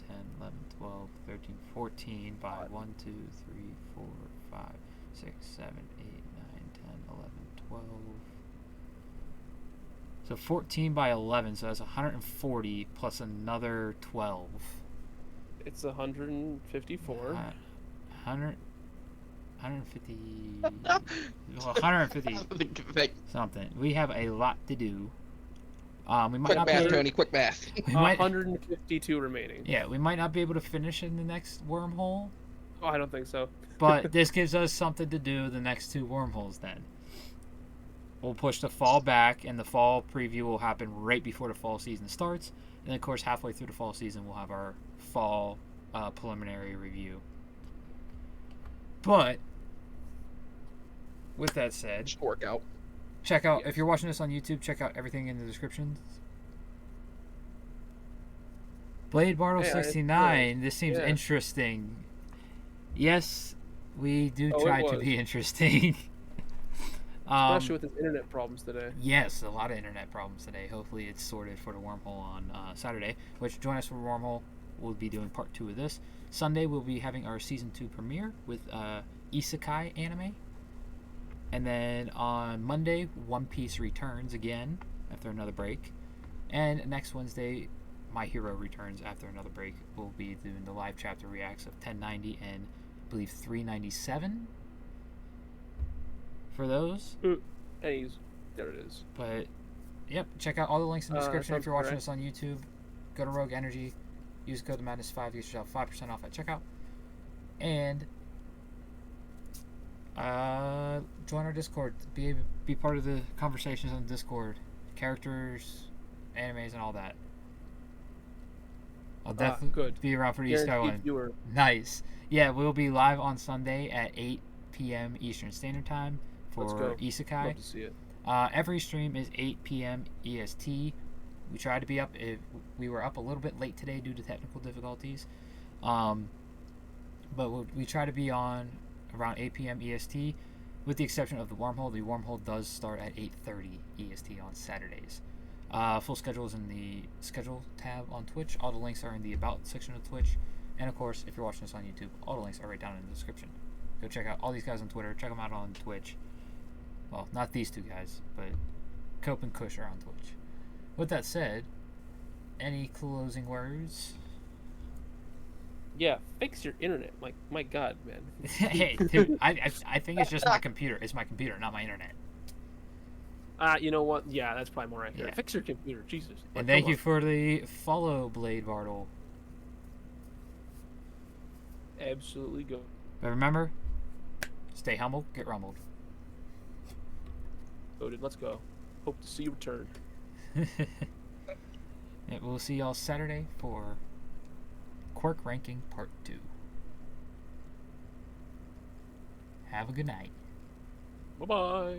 10, 11, 12, 13, 14 by 1, 2, 3, 4, 5, 6, 7, 8, 9, 10, 11, 12. So 14 by 11, so that's 140 plus another 12. It's 154. 150. Well, 150 something. We have a lot to do. We might quick not math, be. Tony. Quick math. We might, 152 remaining. Yeah, we might not be able to finish in the next wormhole. Oh, I don't think so. But this gives us something to do the next 2 wormholes then. We'll push the fall back, and the fall preview will happen right before the fall season starts. And, of course, halfway through the fall season, we'll have our fall preliminary review. But, with that said... Just work out. Check out, if you're watching this on YouTube, check out everything in the description. Blade Bartle 69, this seems interesting. Yes, we do try to be interesting. Especially with his internet problems today. Yes, a lot of internet problems today. Hopefully it's sorted for the wormhole on Saturday, which join us for wormhole. We'll be doing part 2 of this. Sunday we'll be having our season 2 premiere with Isekai anime. And then on Monday, One Piece returns again after another break. And next Wednesday, My Hero returns after another break. We'll be doing the live chapter reacts of 1090 and I believe 397 for those. There it is. But, yep, check out all the links in the description if you're watching this on YouTube. Go to Rogue Energy, use code Madness5, get yourself 5% off at checkout. And join our Discord. Be part of the conversations on Discord. Characters, animes, and all that. I'll definitely be around for the East one. Nice. Yeah, we'll be live on Sunday at 8 p.m. Eastern Standard Time for Isekai. Love to see it. Every stream is 8 p.m. EST. We try to be up. We were up a little bit late today due to technical difficulties. But we try to be on around 8 p.m. EST, with the exception of the wormhole. The wormhole does start at 8:30 EST on Saturdays. Full schedule is in the schedule tab on Twitch. All the links are in the about section of Twitch. And of course, if you're watching this on YouTube, all the links are right down in the description. Go check out all these guys on Twitter. Check them out on Twitch. Well, not these 2 guys, but Cope and Kush are on Twitch. With that said, any closing words? Yeah, fix your internet. Like, my God, man. Hey, dude, I think it's just my computer. It's my computer, not my internet. You know what? Yeah, that's probably more accurate. Yeah. Fix your computer, Jesus. Like, and thank you for the follow, Blade Bartle. Absolutely go. But remember, stay humble, get rumbled. Voted. Let's go. Hope to see you return. We'll see y'all Saturday for Quirk Ranking Part 2. Have a good night. Bye-bye.